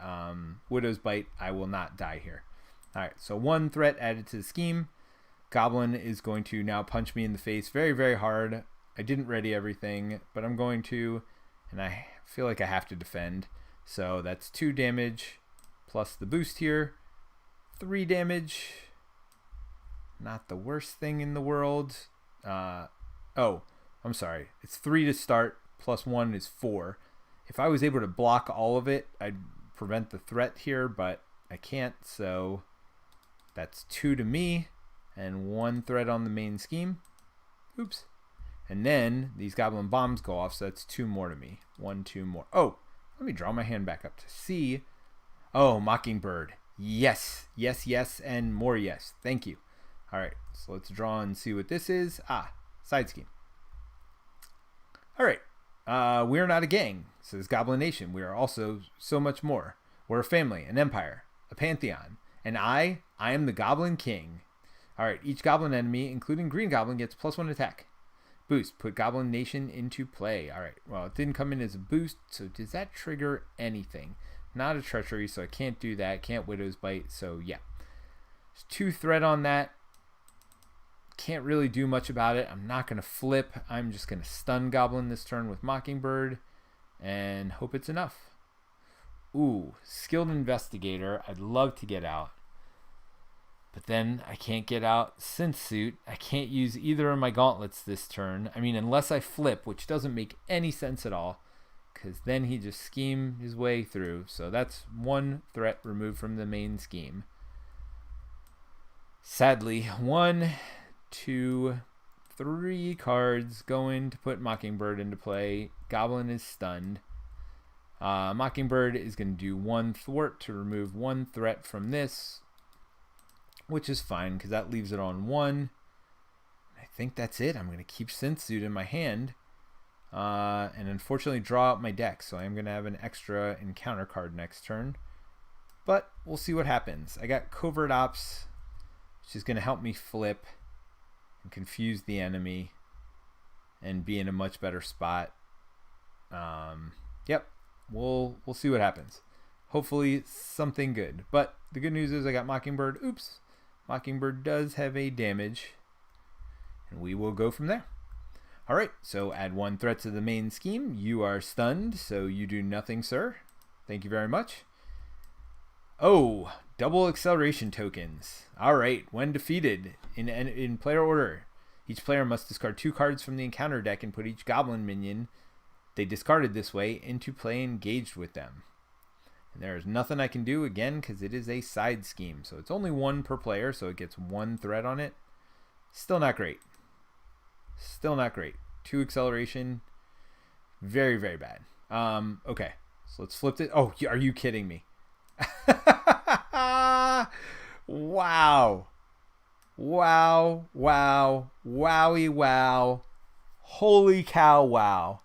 Widow's Bite, I will not die here. All right, so 1 threat added to the scheme. Goblin is going to now punch me in the face very, very hard. I didn't ready everything, but I'm going to, and I feel like I have to defend. So that's 2 damage plus the boost here. 3 damage. Not the worst thing in the world. Oh, I'm sorry. It's 3 to start, plus 1 is 4. If I was able to block all of it, I'd prevent the threat here, but I can't, so that's 2 to me. And 1 threat on the main scheme. Oops. And then these Goblin Bombs go off, so that's 2 more to me. 1, 2 more. Oh, let me draw my hand back up to see. Oh, Mockingbird. Yes, yes, yes, and more yes. Thank you. All right, so let's draw and see what this is. Ah, side scheme. All right, we're not a gang, says Goblin Nation. We are also so much more. We're a family, an empire, a pantheon. And I am the Goblin King. All right, each Goblin enemy, including Green Goblin, gets +1 attack. Boost, put Goblin Nation into play. All right, well, it didn't come in as a boost, so does that trigger anything? Not a treachery, so I can't do that. Can't Widow's Bite, so yeah. There's 2 threat on that. Can't really do much about it. I'm not going to flip. I'm just going to stun Goblin this turn with Mockingbird and hope it's enough. Ooh, Skilled Investigator. I'd love to get out. But then I can't get out Synth Suit. I can't use either of my gauntlets this turn. I mean, unless I flip, which doesn't make any sense at all. Because then he just schemed his way through. So that's 1 threat removed from the main scheme. Sadly, 1, 2, 3 cards going to put Mockingbird into play. Goblin is stunned. Mockingbird is going to do 1 thwart to remove 1 threat from this, which is fine because that leaves it on 1. I think that's it. I'm going to keep Synth Suit in my hand and unfortunately draw out my deck. So I'm going to have an extra encounter card next turn. But we'll see what happens. I got Covert Ops, which is going to help me flip and confuse the enemy and be in a much better spot. Yep, we'll see what happens. Hopefully something good. But the good news is I got Mockingbird. Oops. Mockingbird does have a damage. And we will go from there. Alright, so add 1 threat to the main scheme. You are stunned, so you do nothing, sir. Thank you very much. Oh, double acceleration tokens. Alright, when defeated in player order, each player must discard 2 cards from the encounter deck and put each goblin minion they discarded this way into play engaged with them. And there is nothing I can do, again, because it is a side scheme. So it's only 1 per player, so it gets 1 threat on it. Still not great. Still not great. 2 acceleration. Very, very bad. Okay, so let's flip it. Oh, are you kidding me? Wow. Wow. Wow. Wowie wow. Holy cow wow.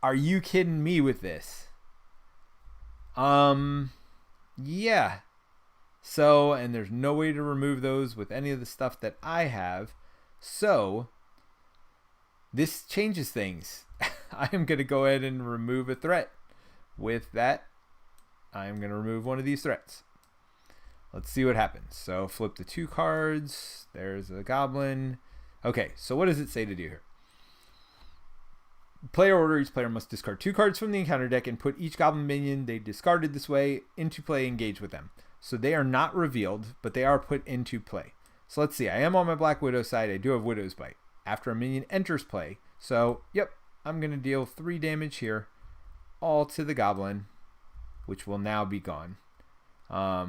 Are you kidding me with this? Yeah. So, and there's no way to remove those with any of the stuff that I have. So, this changes things. I am going to go ahead and remove a threat. With that, I'm going to remove one of these threats. Let's see what happens. So, flip the 2 cards. There's a goblin. Okay, so what does it say to do here? Player order, each player must discard 2 cards from the encounter deck and put each goblin minion they discarded this way into play, engage with them. So they are not revealed, but they are put into play. So let's see. I am on my Black Widow side. I do have Widow's Bite. After a minion enters play. So, yep, I'm going to deal 3 damage here. All to the goblin, which will now be gone. I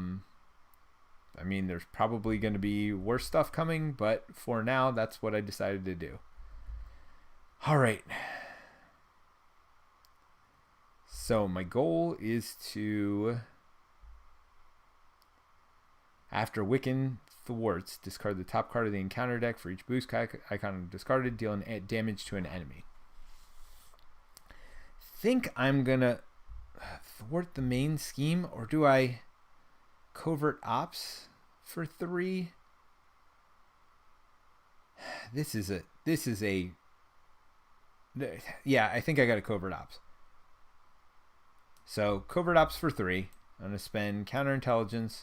mean, there's probably going to be worse stuff coming, but for now, that's what I decided to do. All right. So my goal is to, after Wiccan Thwarts, discard the top card of the encounter deck for each boost icon discarded, dealing damage to an enemy. Think I'm gonna thwart the main scheme, or do I Covert Ops for 3? This is a yeah, I think I got a Covert Ops. So Covert Ops for 3. I'm gonna spend Counterintelligence,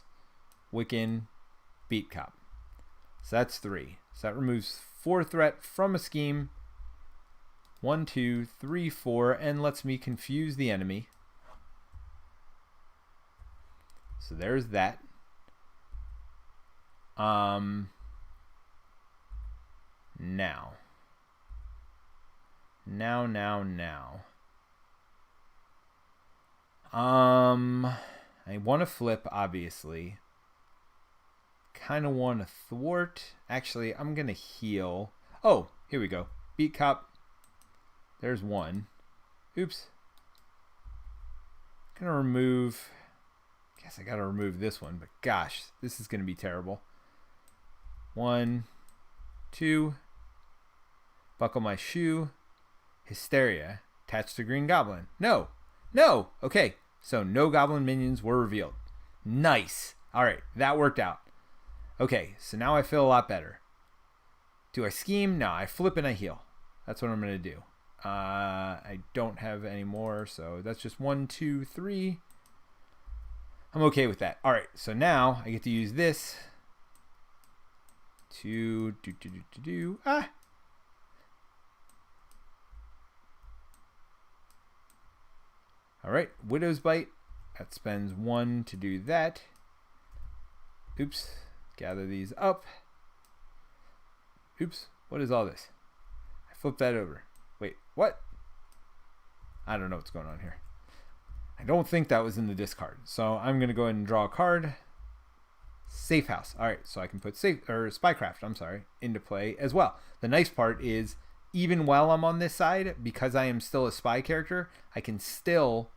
Wiccan, Beat Cop. So that's 3. So that removes 4 threat from a scheme. 1, 2, 3, 4, and lets me confuse the enemy. So there's that. Now. I want to flip, obviously. Kind of want to thwart. Actually, I'm going to heal. Oh, here we go. Beat Cop. There's 1. Oops. Going to remove. Guess I got to remove this one, but gosh, this is going to be terrible. 1, 2. Buckle my shoe. Hysteria. Attached to Green Goblin. No. No. Okay. So no goblin minions were revealed. Nice. All right. That worked out. Okay. So now I feel a lot better. Do I scheme? No. I flip and I heal. That's what I'm going to do. I don't have any more. So that's just 1, 2, 3. I'm okay with that. All right. So now I get to use this to do. All right, Widow's Bite. That spends 1 to do that. Oops, gather these up. Oops, what is all this? I flipped that over. Wait, what? I don't know what's going on here. I don't think that was in the discard. So I'm going to go ahead and draw a card. Safe House. All right, so I can put Spycraft, into play as well. The nice part is, even while I'm on this side, because I am still a spy character, I can still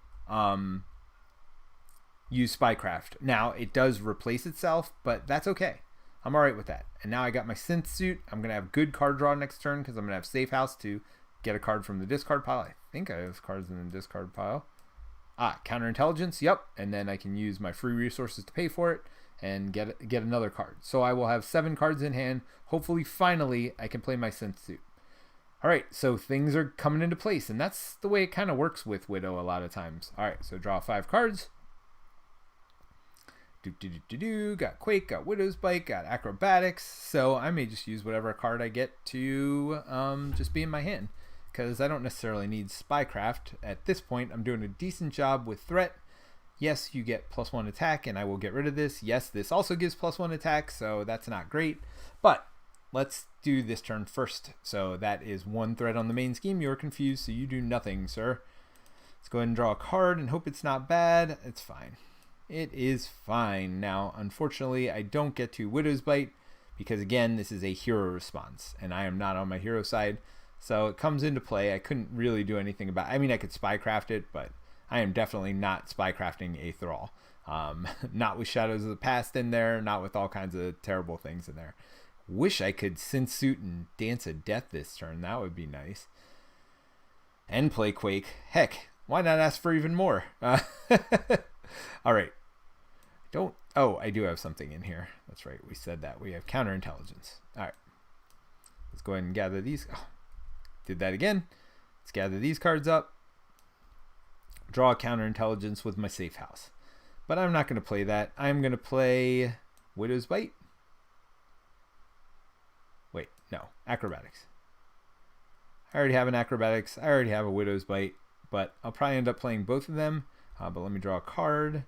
use Spycraft. Now, it does replace itself, but that's okay. I'm all right with that. And now I got my synth suit. I'm going to have good card draw next turn because I'm going to have Safe House to get a card from the discard pile. I think I have cards in the discard pile. counterintelligence. Yep. And then I can use my free resources to pay for it and get another card. So I will have 7 cards in hand. Hopefully, finally, I can play my synth suit. All right, so things are coming into place, and that's the way it kind of works with Widow a lot of times. All right, so draw 5 cards. Got Quake, got Widow's Bite, got Acrobatics. So I may just use whatever card I get to just be in my hand, because I don't necessarily need Spycraft. At this point, I'm doing a decent job with Threat. Yes, you get +1 attack, and I will get rid of this. Yes, this also gives +1 attack, so that's not great. But let's do this turn first. So that is 1 threat on the main scheme. You're confused, so you do nothing, sir. Let's go ahead and draw a card and hope it's not bad. It's fine. It is fine. Now, unfortunately, I don't get to Widow's Bite because, again, this is a hero response, and I am not on my hero side. So it comes into play. I couldn't really do anything about it. I mean, I could Spycraft it, but I am definitely not Spycrafting a Thrall. Not with Shadows of the Past in there, not with all kinds of terrible things in there. Wish I could Synth Suit and Dance of Death this turn. That would be nice. And play Quake. Heck, why not ask for even more? All right. Oh, I do have something in here. That's right. We said that. We have counterintelligence. All right. Let's go ahead and gather these. Oh, did that again. Let's gather these cards up. Draw a counterintelligence with my safe house. But I'm not going to play that. I'm going to play Widow's Bite. Wait, no. Acrobatics. I already have an Acrobatics. I already have a Widow's Bite. But I'll probably end up playing both of them. But let me draw a card.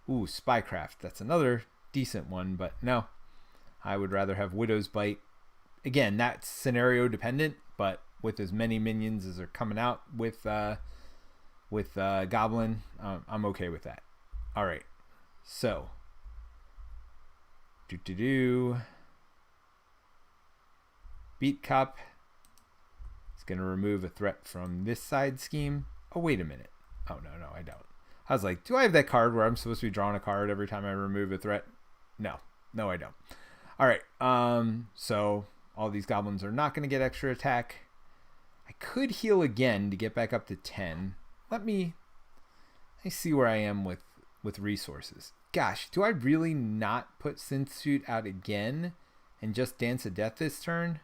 Ooh, Spycraft. That's another decent one, but no. I would rather have Widow's Bite. Again, that's scenario dependent, but with as many minions as are coming out with Goblin, I'm okay with that. All right. So, Beat Cop is going to remove a threat from this side scheme. Oh, wait a minute. Oh, no, I don't. I was like, do I have that card where I'm supposed to be drawing a card every time I remove a threat? No, I don't. All right, so all these goblins are not going to get extra attack. I could heal again to get back up to 10. Let me see where I am with resources. Gosh, do I really not put Synth Suit out again and just Dance of Death this turn?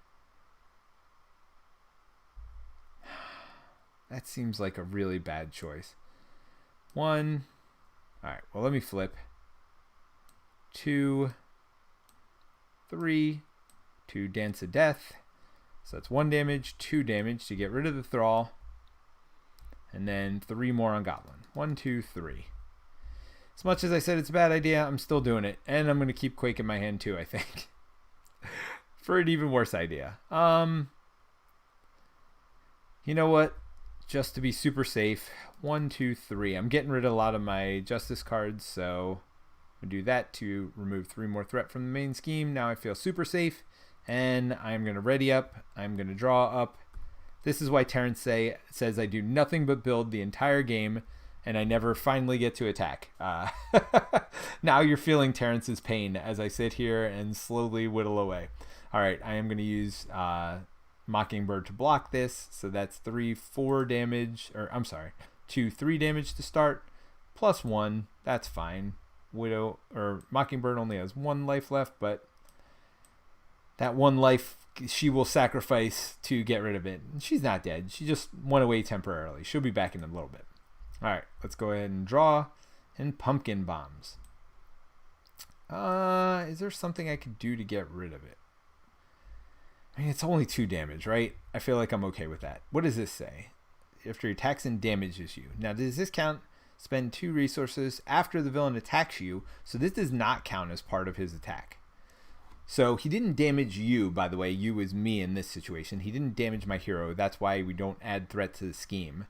That seems like a really bad choice. 1. All right, well, let me flip. 2, 3, 2 Dance of Death. So that's 1 damage, 2 damage to get rid of the Thrall. And then 3 more on Goblin. 1, 2, 3. As much as I said it's a bad idea, I'm still doing it. And I'm going to keep Quake in my hand too, I think. For an even worse idea. You know what? Just to be super safe, 1, 2, 3. I'm getting rid of a lot of my Justice cards, so I'll do that to remove 3 more threat from the main scheme. Now I feel super safe, and I'm going to ready up. I'm going to draw up. This is why Terrence says I do nothing but build the entire game, and I never finally get to attack. Now you're feeling Terrence's pain as I sit here and slowly whittle away. All right, I am going to use Mockingbird to block this, so that's 3, 4 damage, or I'm sorry, 2, 3 damage to start, +1, that's fine. Widow, or Mockingbird only has 1 life left, but that 1 life she will sacrifice to get rid of it. She's not dead, she just went away temporarily. She'll be back in a little bit. Alright, let's go ahead and draw, and Pumpkin Bombs. Is there something I could do to get rid of it? I mean, it's only 2 damage, right? I feel like I'm okay with that. What does this say? After he attacks and damages you. Now, does this count? Spend 2 resources after the villain attacks you. So this does not count as part of his attack. So he didn't damage you, by the way. You is me in this situation. He didn't damage my hero. That's why we don't add threat to the scheme.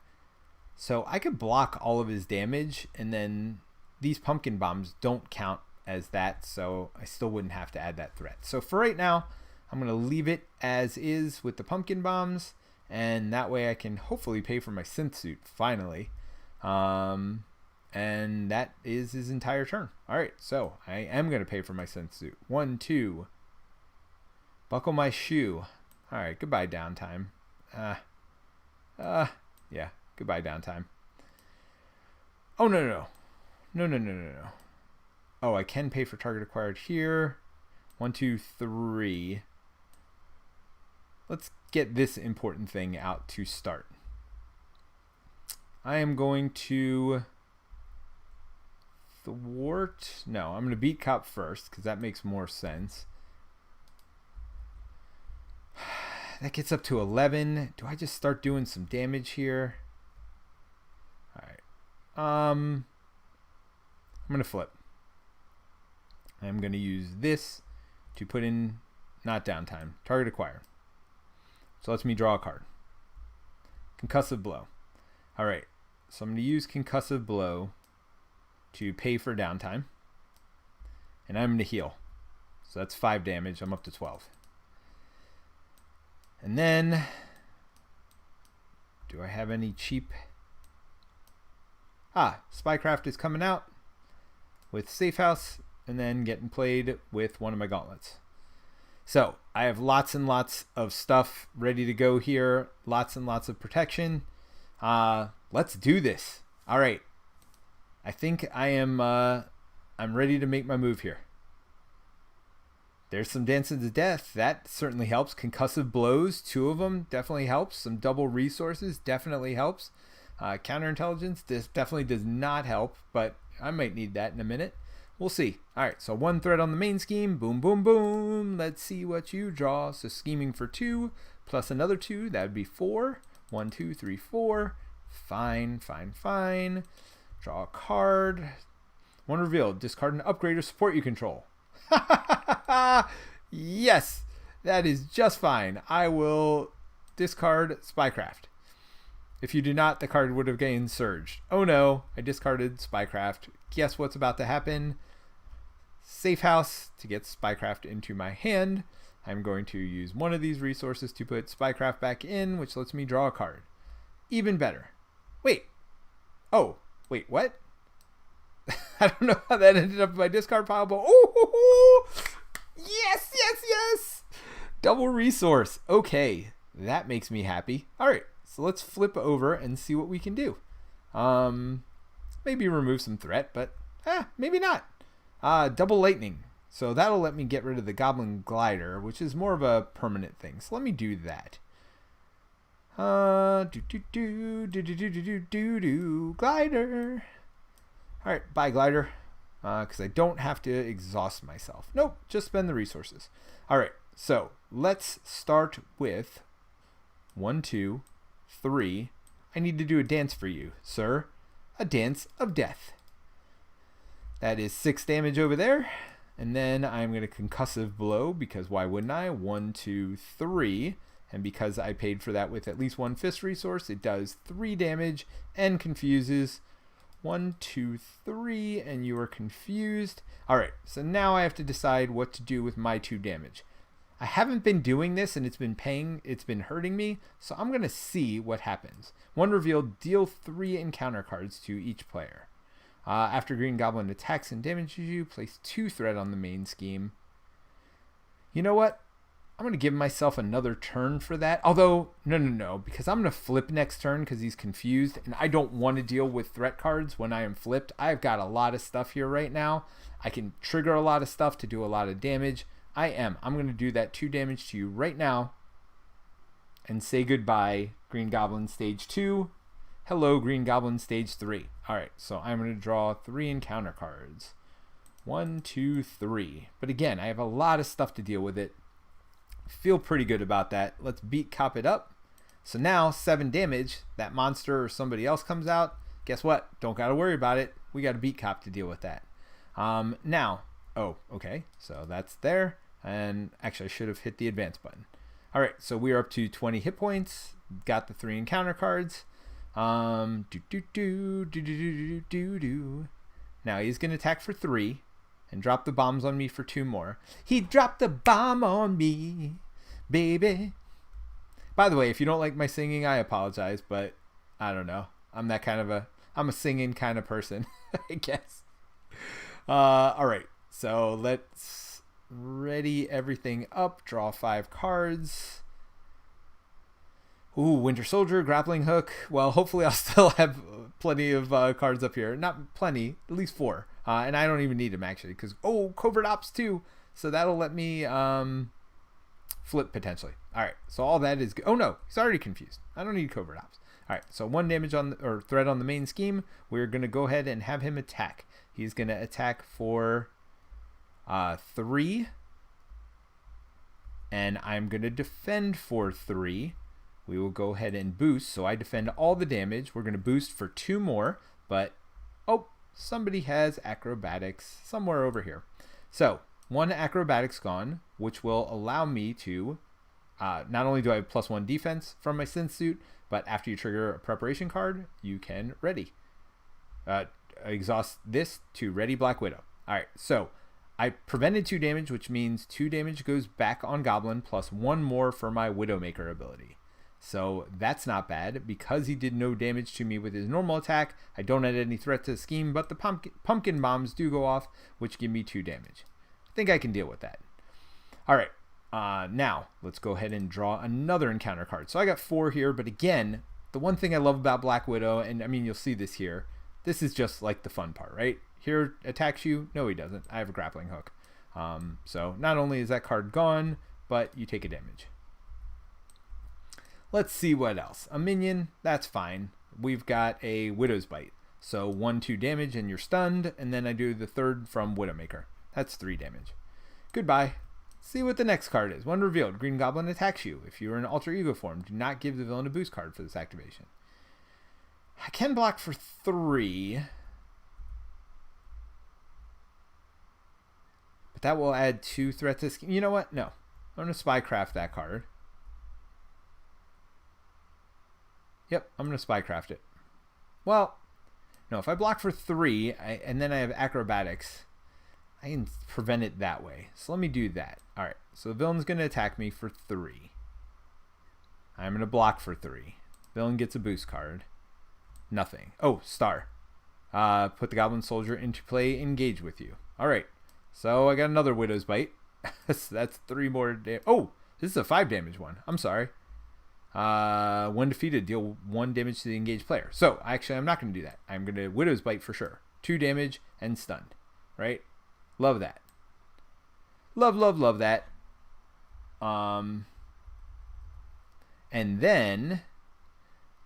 So I could block all of his damage, and then these Pumpkin Bombs don't count as that. So I still wouldn't have to add that threat. So for right now, I'm going to leave it as is with the Pumpkin Bombs, and that way I can hopefully pay for my Synth Suit, finally. And that is his entire turn. Alright, so I am going to pay for my Synth Suit. 1, 2. Buckle my shoe. Alright, goodbye downtime. Yeah, goodbye downtime. Oh, no, no, no. No, no, no, no, no. Oh, I can pay for target acquired here. 1, 2, 3. Let's get this important thing out to start. I am going to thwart. No, I'm going to beat cop first because that makes more sense. That gets up to 11. Do I just start doing some damage here? All right. I'm going to flip. I'm going to use this to put in, not downtime, target acquire. So lets me draw a card. Concussive blow. All right. So I'm going to use concussive blow to pay for downtime. And I'm going to heal. So that's 5 damage. I'm up to 12. And then, do I have any cheap? Spycraft is coming out with Safe House and then getting played with one of my gauntlets. So I have lots and lots of stuff ready to go here. Lots and lots of protection. Let's do this. All right. I think I'm ready to make my move here. There's some Dancing to Death. That certainly helps. Concussive blows, 2 of them, definitely helps. Some double resources definitely helps. Counterintelligence, this definitely does not help, but I might need that in a minute. We'll see. All right, so 1 threat on the main scheme. Boom, boom, boom. Let's see what you draw. So scheming for 2 plus another 2. That would be 4. 1, 2, 3, 4. Fine, fine, fine. Draw a card. 1 revealed. Discard an upgrade or support you control. Yes, that is just fine. I will discard Spycraft. If you do not, the card would have gained Surged. Oh no, I discarded Spycraft. Guess what's about to happen? Safe House to get Spycraft into my hand. I'm going to use one of these resources to put Spycraft back in, which lets me draw a card. Even better. Wait. Oh, wait, what? I don't know how that ended up in my discard pile, but oh, yes, yes, yes. Double resource. Okay, that makes me happy. All right, so let's flip over and see what we can do. Maybe remove some threat, but maybe not. Double lightning. So that'll let me get rid of the Goblin Glider, which is more of a permanent thing. So let me do that. Glider. All right, bye, Glider, because I don't have to exhaust myself. Nope, just spend the resources. All right, so let's start with 1, 2, 3. I need to do a dance for you, sir. A dance of death. That is 6 damage over there. And then I'm going to concussive blow, because why wouldn't I? 1, 2, 3. And because I paid for that with at least 1 fist resource, it does 3 damage and confuses. 1, 2, 3, and you are confused. All right, so now I have to decide what to do with my 2 damage. I haven't been doing this, and it's been hurting me, so I'm going to see what happens. 1 revealed, deal 3 encounter cards to each player. After Green Goblin attacks and damages you, place 2 threat on the main scheme. You know what? I'm going to give myself another turn for that. Although, no, because I'm going to flip next turn because he's confused, and I don't want to deal with threat cards when I am flipped. I've got a lot of stuff here right now. I can trigger a lot of stuff to do a lot of damage. I'm going to do that 2 damage to you right now and say goodbye, Green Goblin Stage 2. Hello, Green Goblin Stage 3. All right, so I'm going to draw 3 encounter cards. 1, 2, 3. But again, I have a lot of stuff to deal with it. Feel pretty good about that. Let's beat cop it up. So now 7 damage. That monster or somebody else comes out. Guess what? Don't got to worry about it. We got to beat cop to deal with that. Now, oh, okay. So that's there. And actually, I should have hit the advance button. All right. So we are up to 20 hit points. Got the 3 encounter cards. Now he's going to attack for 3. And drop the bombs on me for 2 more. He dropped the bomb on me, baby. By the way, if you don't like my singing, I apologize, but I don't know. I'm a singing kind of person, I guess. All right, so let's ready everything up. Draw 5 cards. Ooh, Winter Soldier, Grappling Hook. Well, hopefully I'll still have plenty of cards up here. Not plenty, at least 4. And I don't even need them actually, because covert ops too. So that'll let me flip potentially. All right, so all that is good. Oh no, he's already confused. I don't need covert ops. All right, so 1 damage on or threat on the main scheme. We're gonna go ahead and have him attack. He's gonna attack for 3, and I'm gonna defend for 3. We will go ahead and boost. So I defend all the damage. We're gonna boost for 2 more, but somebody has acrobatics somewhere over here. So 1 acrobatics gone, which will allow me to not only do I have +1 defense from my synth suit, but after you trigger a preparation card, you can ready. Exhaust this to ready Black Widow. All right, so I prevented 2 damage, which means 2 damage goes back on Goblin plus 1 more for my Widowmaker ability. So that's not bad. Because he did no damage to me with his normal attack, I don't add any threat to the scheme, but the pumpkin bombs do go off, which give me 2 damage. I think I can deal with that. All right, now let's go ahead and draw another encounter card. So I got 4 here, but again, the one thing I love about Black Widow, and I mean, you'll see this here, this is just like the fun part, right? Here attacks you. No, he doesn't. I have a grappling hook. So not only is that card gone, but you take a damage. Let's see what else. A minion, that's fine. We've got a Widow's Bite. So 1-2 damage and you're stunned, and then I do the 3rd from Widowmaker. That's 3 damage. Goodbye. See what the next card is. When revealed, Green Goblin attacks you. If you are in alter ego form, do not give the villain a boost card for this activation. I can block for 3. But that will add 2 threat to scheme. You know what? No. I'm going to Spycraft that card. Yep, I'm going to Spycraft it. Well, no, if I block for 3 and then I have acrobatics, I can prevent it that way. So let me do that. All right, so the villain's going to attack me for 3. I'm going to block for 3. Villain gets a boost card. Nothing. Oh, star. Put the Goblin Soldier into play, engage with you. All right, so I got another Widow's Bite. That's 3 more damage. Oh, this is a 5 damage one. I'm sorry. When defeated, deal 1 damage to the engaged player. So actually, I'm not going to do that. I'm going to Widow's Bite for sure. 2 damage and stunned. Right? Love that. Love that. And then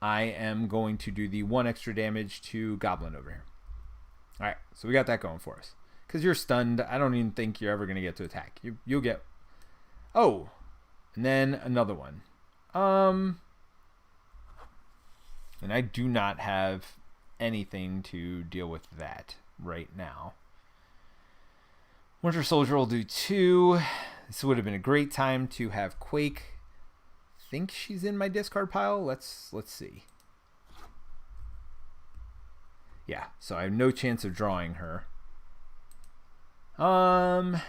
I am going to do the 1 extra damage to Goblin over here. All right, so we got that going for us. Because you're stunned, I don't even think you're ever going to get to attack. You'll get... Oh, and then another one. And I do not have anything to deal with that right now. Winter Soldier will do 2. This would have been a great time to have Quake. I think she's in my discard pile. Let's see. Yeah, so I have no chance of drawing her. Because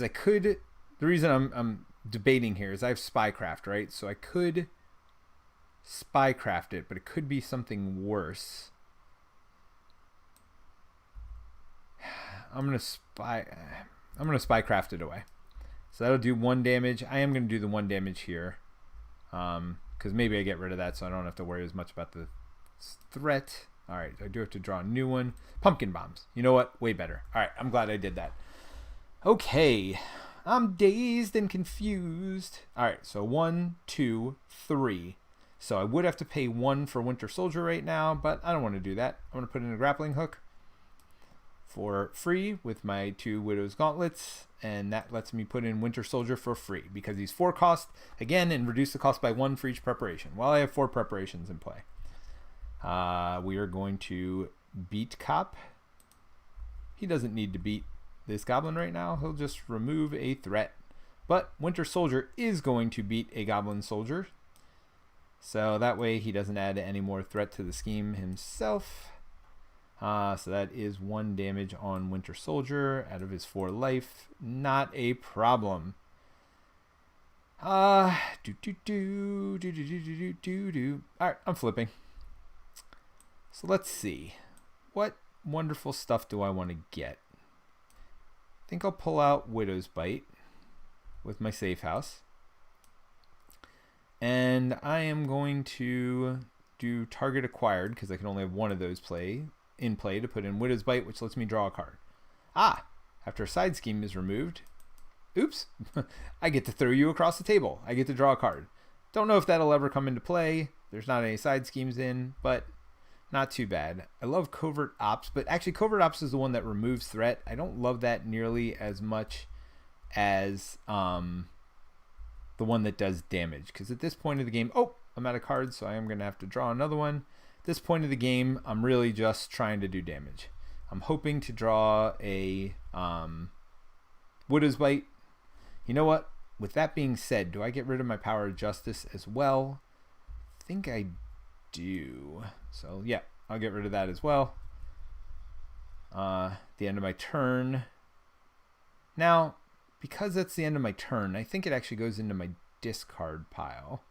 I could, the reason I'm debating here is I have Spycraft, right? So I could Spycraft it, but it could be something worse. I'm gonna Spycraft it away. So that'll do 1 damage. I am gonna do the 1 damage here, because maybe I get rid of that, so I don't have to worry as much about the threat. All right, I do have to draw a new one. Pumpkin bombs. You know what? Way better. All right, I'm glad I did that. Okay, I'm dazed and confused. All right, so 1, 2, 3. So I would have to pay 1 for Winter Soldier right now, but I don't want to do that. I'm going to put in a grappling hook for free with my 2 Widow's Gauntlets, and that lets me put in Winter Soldier for free because he's 4 cost again and reduce the cost by 1 for each preparation. While I have 4 preparations in play, we are going to beat Cop. He doesn't need to beat this Goblin right now. He'll just remove a threat, but Winter Soldier is going to beat a Goblin Soldier. So that way he doesn't add any more threat to the scheme himself. So that is 1 damage on Winter Soldier out of his 4 life. Not a problem. Alright, I'm flipping. So let's see. What wonderful stuff do I want to get? I think I'll pull out Widow's Bite with my safe house. And I am going to do target acquired because I can only have one of those in play to put in Widow's Bite, which lets me draw a card. After a side scheme is removed, oops, I get to throw you across the table. I get to draw a card. Don't know if that'll ever come into play. There's not any side schemes in, but not too bad. I love Covert Ops, but actually Covert Ops is the one that removes threat. I don't love that nearly as much as the one that does damage, because at this point of the game, I'm out of cards, so I am going to have to draw another one. At this point of the game, I'm really just trying to do damage. I'm hoping to draw a Widow's Bite. You know what? With that being said, do I get rid of my Power of Justice as well? I think I do. So yeah, I'll get rid of that as well. The end of my turn. Now, because that's the end of my turn, I think it actually goes into my discard pile,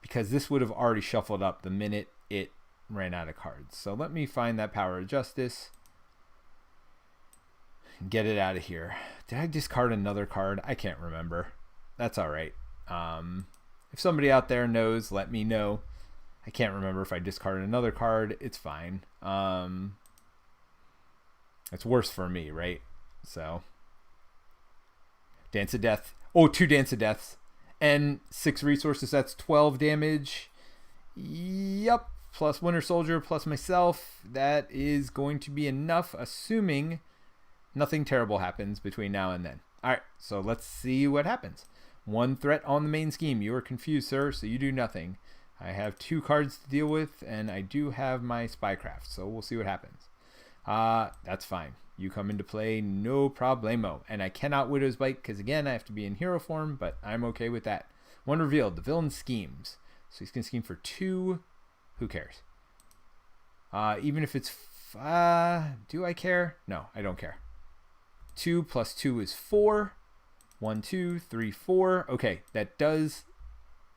because this would have already shuffled up the minute it ran out of cards. So let me find that Power of Justice and get it out of here. Did I discard another card? I can't remember. That's all right. If somebody out there knows, let me know. I can't remember if I discarded another card. It's fine. It's worse for me, right? So, Dance of Death. Oh, 2 Dance of Deaths. And 6 resources. That's 12 damage. Yep. Plus Winter Soldier, plus myself. That is going to be enough, assuming nothing terrible happens between now and then. All right, so let's see what happens. 1 threat on the main scheme. You are confused, sir, so you do nothing. I have 2 cards to deal with, and I do have my Spycraft, so we'll see what happens. That's fine. You come into play, no problemo. And I cannot Widow's Bite, because again, I have to be in hero form, but I'm okay with that. 1 revealed. The villain schemes. So he's going to scheme for 2. Who cares? Even if it's... do I care? No, I don't care. 2 plus 2 is 4. 1, 2, 3, 4. Okay, that does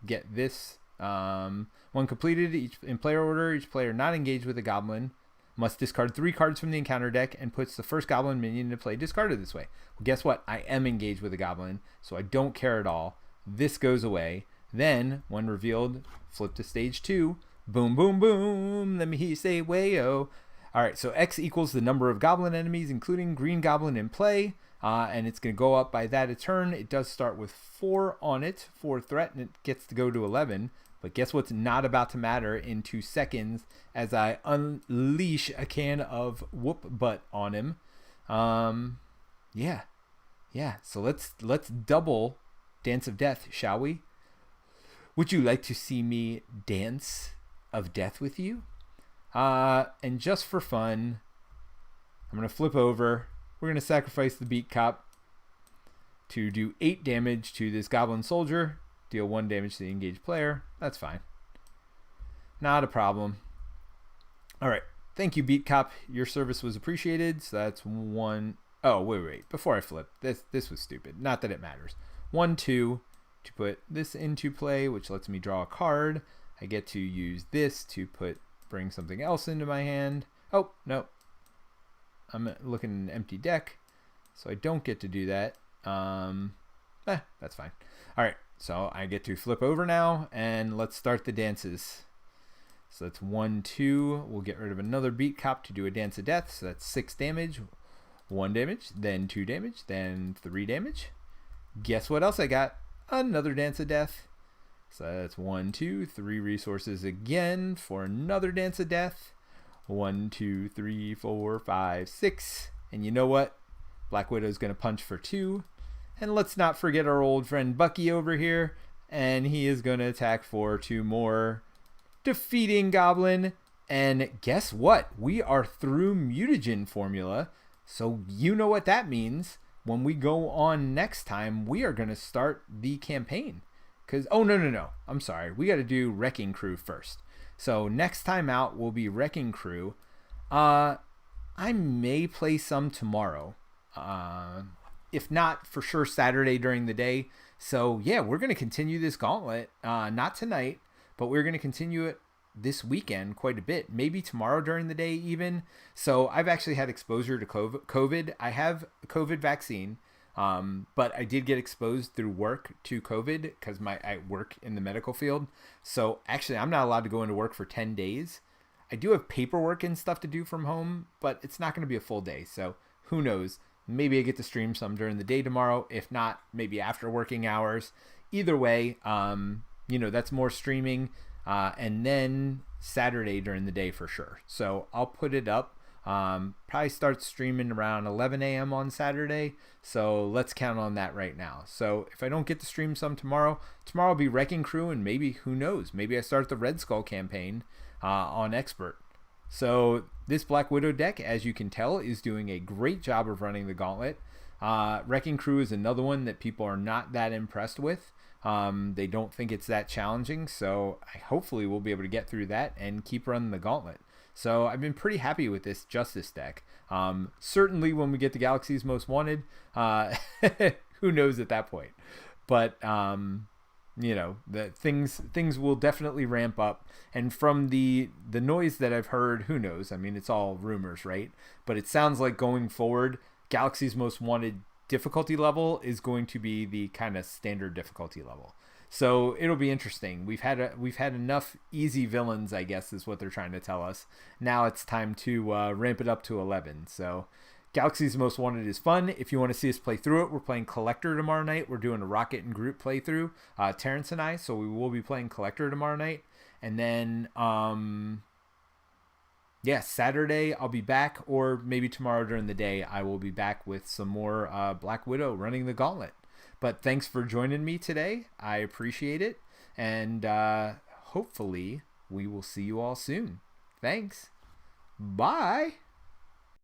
get this. When completed in player order, each player not engaged with a goblin must discard 3 cards from the encounter deck and puts the first goblin minion into play discarded this way. Well, guess what? I am engaged with a goblin, so I don't care at all. This goes away. Then, when revealed, flip to stage 2. Boom, boom, boom. Let me hear you say wayo. All right, so X equals the number of goblin enemies, including green goblin in play. And it's going to go up by that a turn. It does start with 4 on it, 4 threat, and it gets to go to 11. But guess what's not about to matter in 2 seconds as I unleash a can of whoop butt on him. Yeah. So let's double Dance of Death, shall we? Would you like to see me dance of death with you? And just for fun, I'm going to flip over. We're going to sacrifice the Beat Cop to do 8 damage to this goblin soldier. Deal 1 damage to the engaged player. That's fine. Not a problem. All right. Thank you, Beat Cop. Your service was appreciated. So that's 1. Oh, wait. Before I flip, this was stupid. Not that it matters. 1, 2 to put this into play, which lets me draw a card. I get to use this to bring something else into my hand. Oh, no. I'm looking at an empty deck, so I don't get to do that. That's fine. All right, so I get to flip over now, and let's start the dances. So that's 1, 2. We'll get rid of another Beat Cop to do a Dance of Death. So that's 6 damage. 1 damage, then 2 damage, then 3 damage. Guess what else I got? Another Dance of Death. So that's 1, 2, 3 resources again for another Dance of Death. 1, 2, 3, 4, 5, 6. And you know what? Black Widow's going to punch for 2. And let's not forget our old friend Bucky over here. And he is going to attack for 2 more. Defeating Goblin. And guess what? We are through mutagen formula. So you know what that means. When we go on next time, we are going to start the campaign. Because, no. I'm sorry. We got to do Wrecking Crew first. So next time out will be Wrecking Crew. I may play some tomorrow. If not, for sure Saturday during the day. So yeah, we're going to continue this Gauntlet. Not tonight, but we're going to continue it this weekend quite a bit. Maybe tomorrow during the day even. So I've actually had exposure to COVID. I have a COVID vaccine. But I did get exposed through work to COVID because I work in the medical field. So actually, I'm not allowed to go into work for 10 days. I do have paperwork and stuff to do from home, but it's not going to be a full day. So who knows? Maybe I get to stream some during the day tomorrow. If not, maybe after working hours. Either way, that's more streaming. And then Saturday during the day for sure. So I'll put it up. Probably start streaming around 11 a.m. on Saturday. So let's count on that right now. So if I don't get to stream some tomorrow will be Wrecking Crew, and maybe, who knows, maybe I start the Red Skull campaign on Expert. So this Black Widow deck, as you can tell, is doing a great job of running the Gauntlet. Wrecking Crew is another one that people are not that impressed with. They don't think it's that challenging, so hopefully we'll be able to get through that and keep running the Gauntlet. So I've been pretty happy with this Justice deck. Certainly when we get to Galaxy's Most Wanted, who knows at that point. But the things will definitely ramp up. And from the noise that I've heard, who knows? I mean, it's all rumors, right? But it sounds like going forward, Galaxy's Most Wanted difficulty level is going to be the kind of standard difficulty level. So it'll be interesting. We've had enough easy villains, I guess, is what they're trying to tell us. Now it's time to ramp it up to 11. So Galaxy's Most Wanted is fun. If you want to see us play through it, we're playing Collector tomorrow night. We're doing a Rocket and Groot playthrough, Terrence and I. So we will be playing Collector tomorrow night. And then, Saturday I'll be back, or maybe tomorrow during the day I will be back with some more Black Widow running the Gauntlet. But thanks for joining me today. I appreciate it. And hopefully we will see you all soon. Thanks. Bye.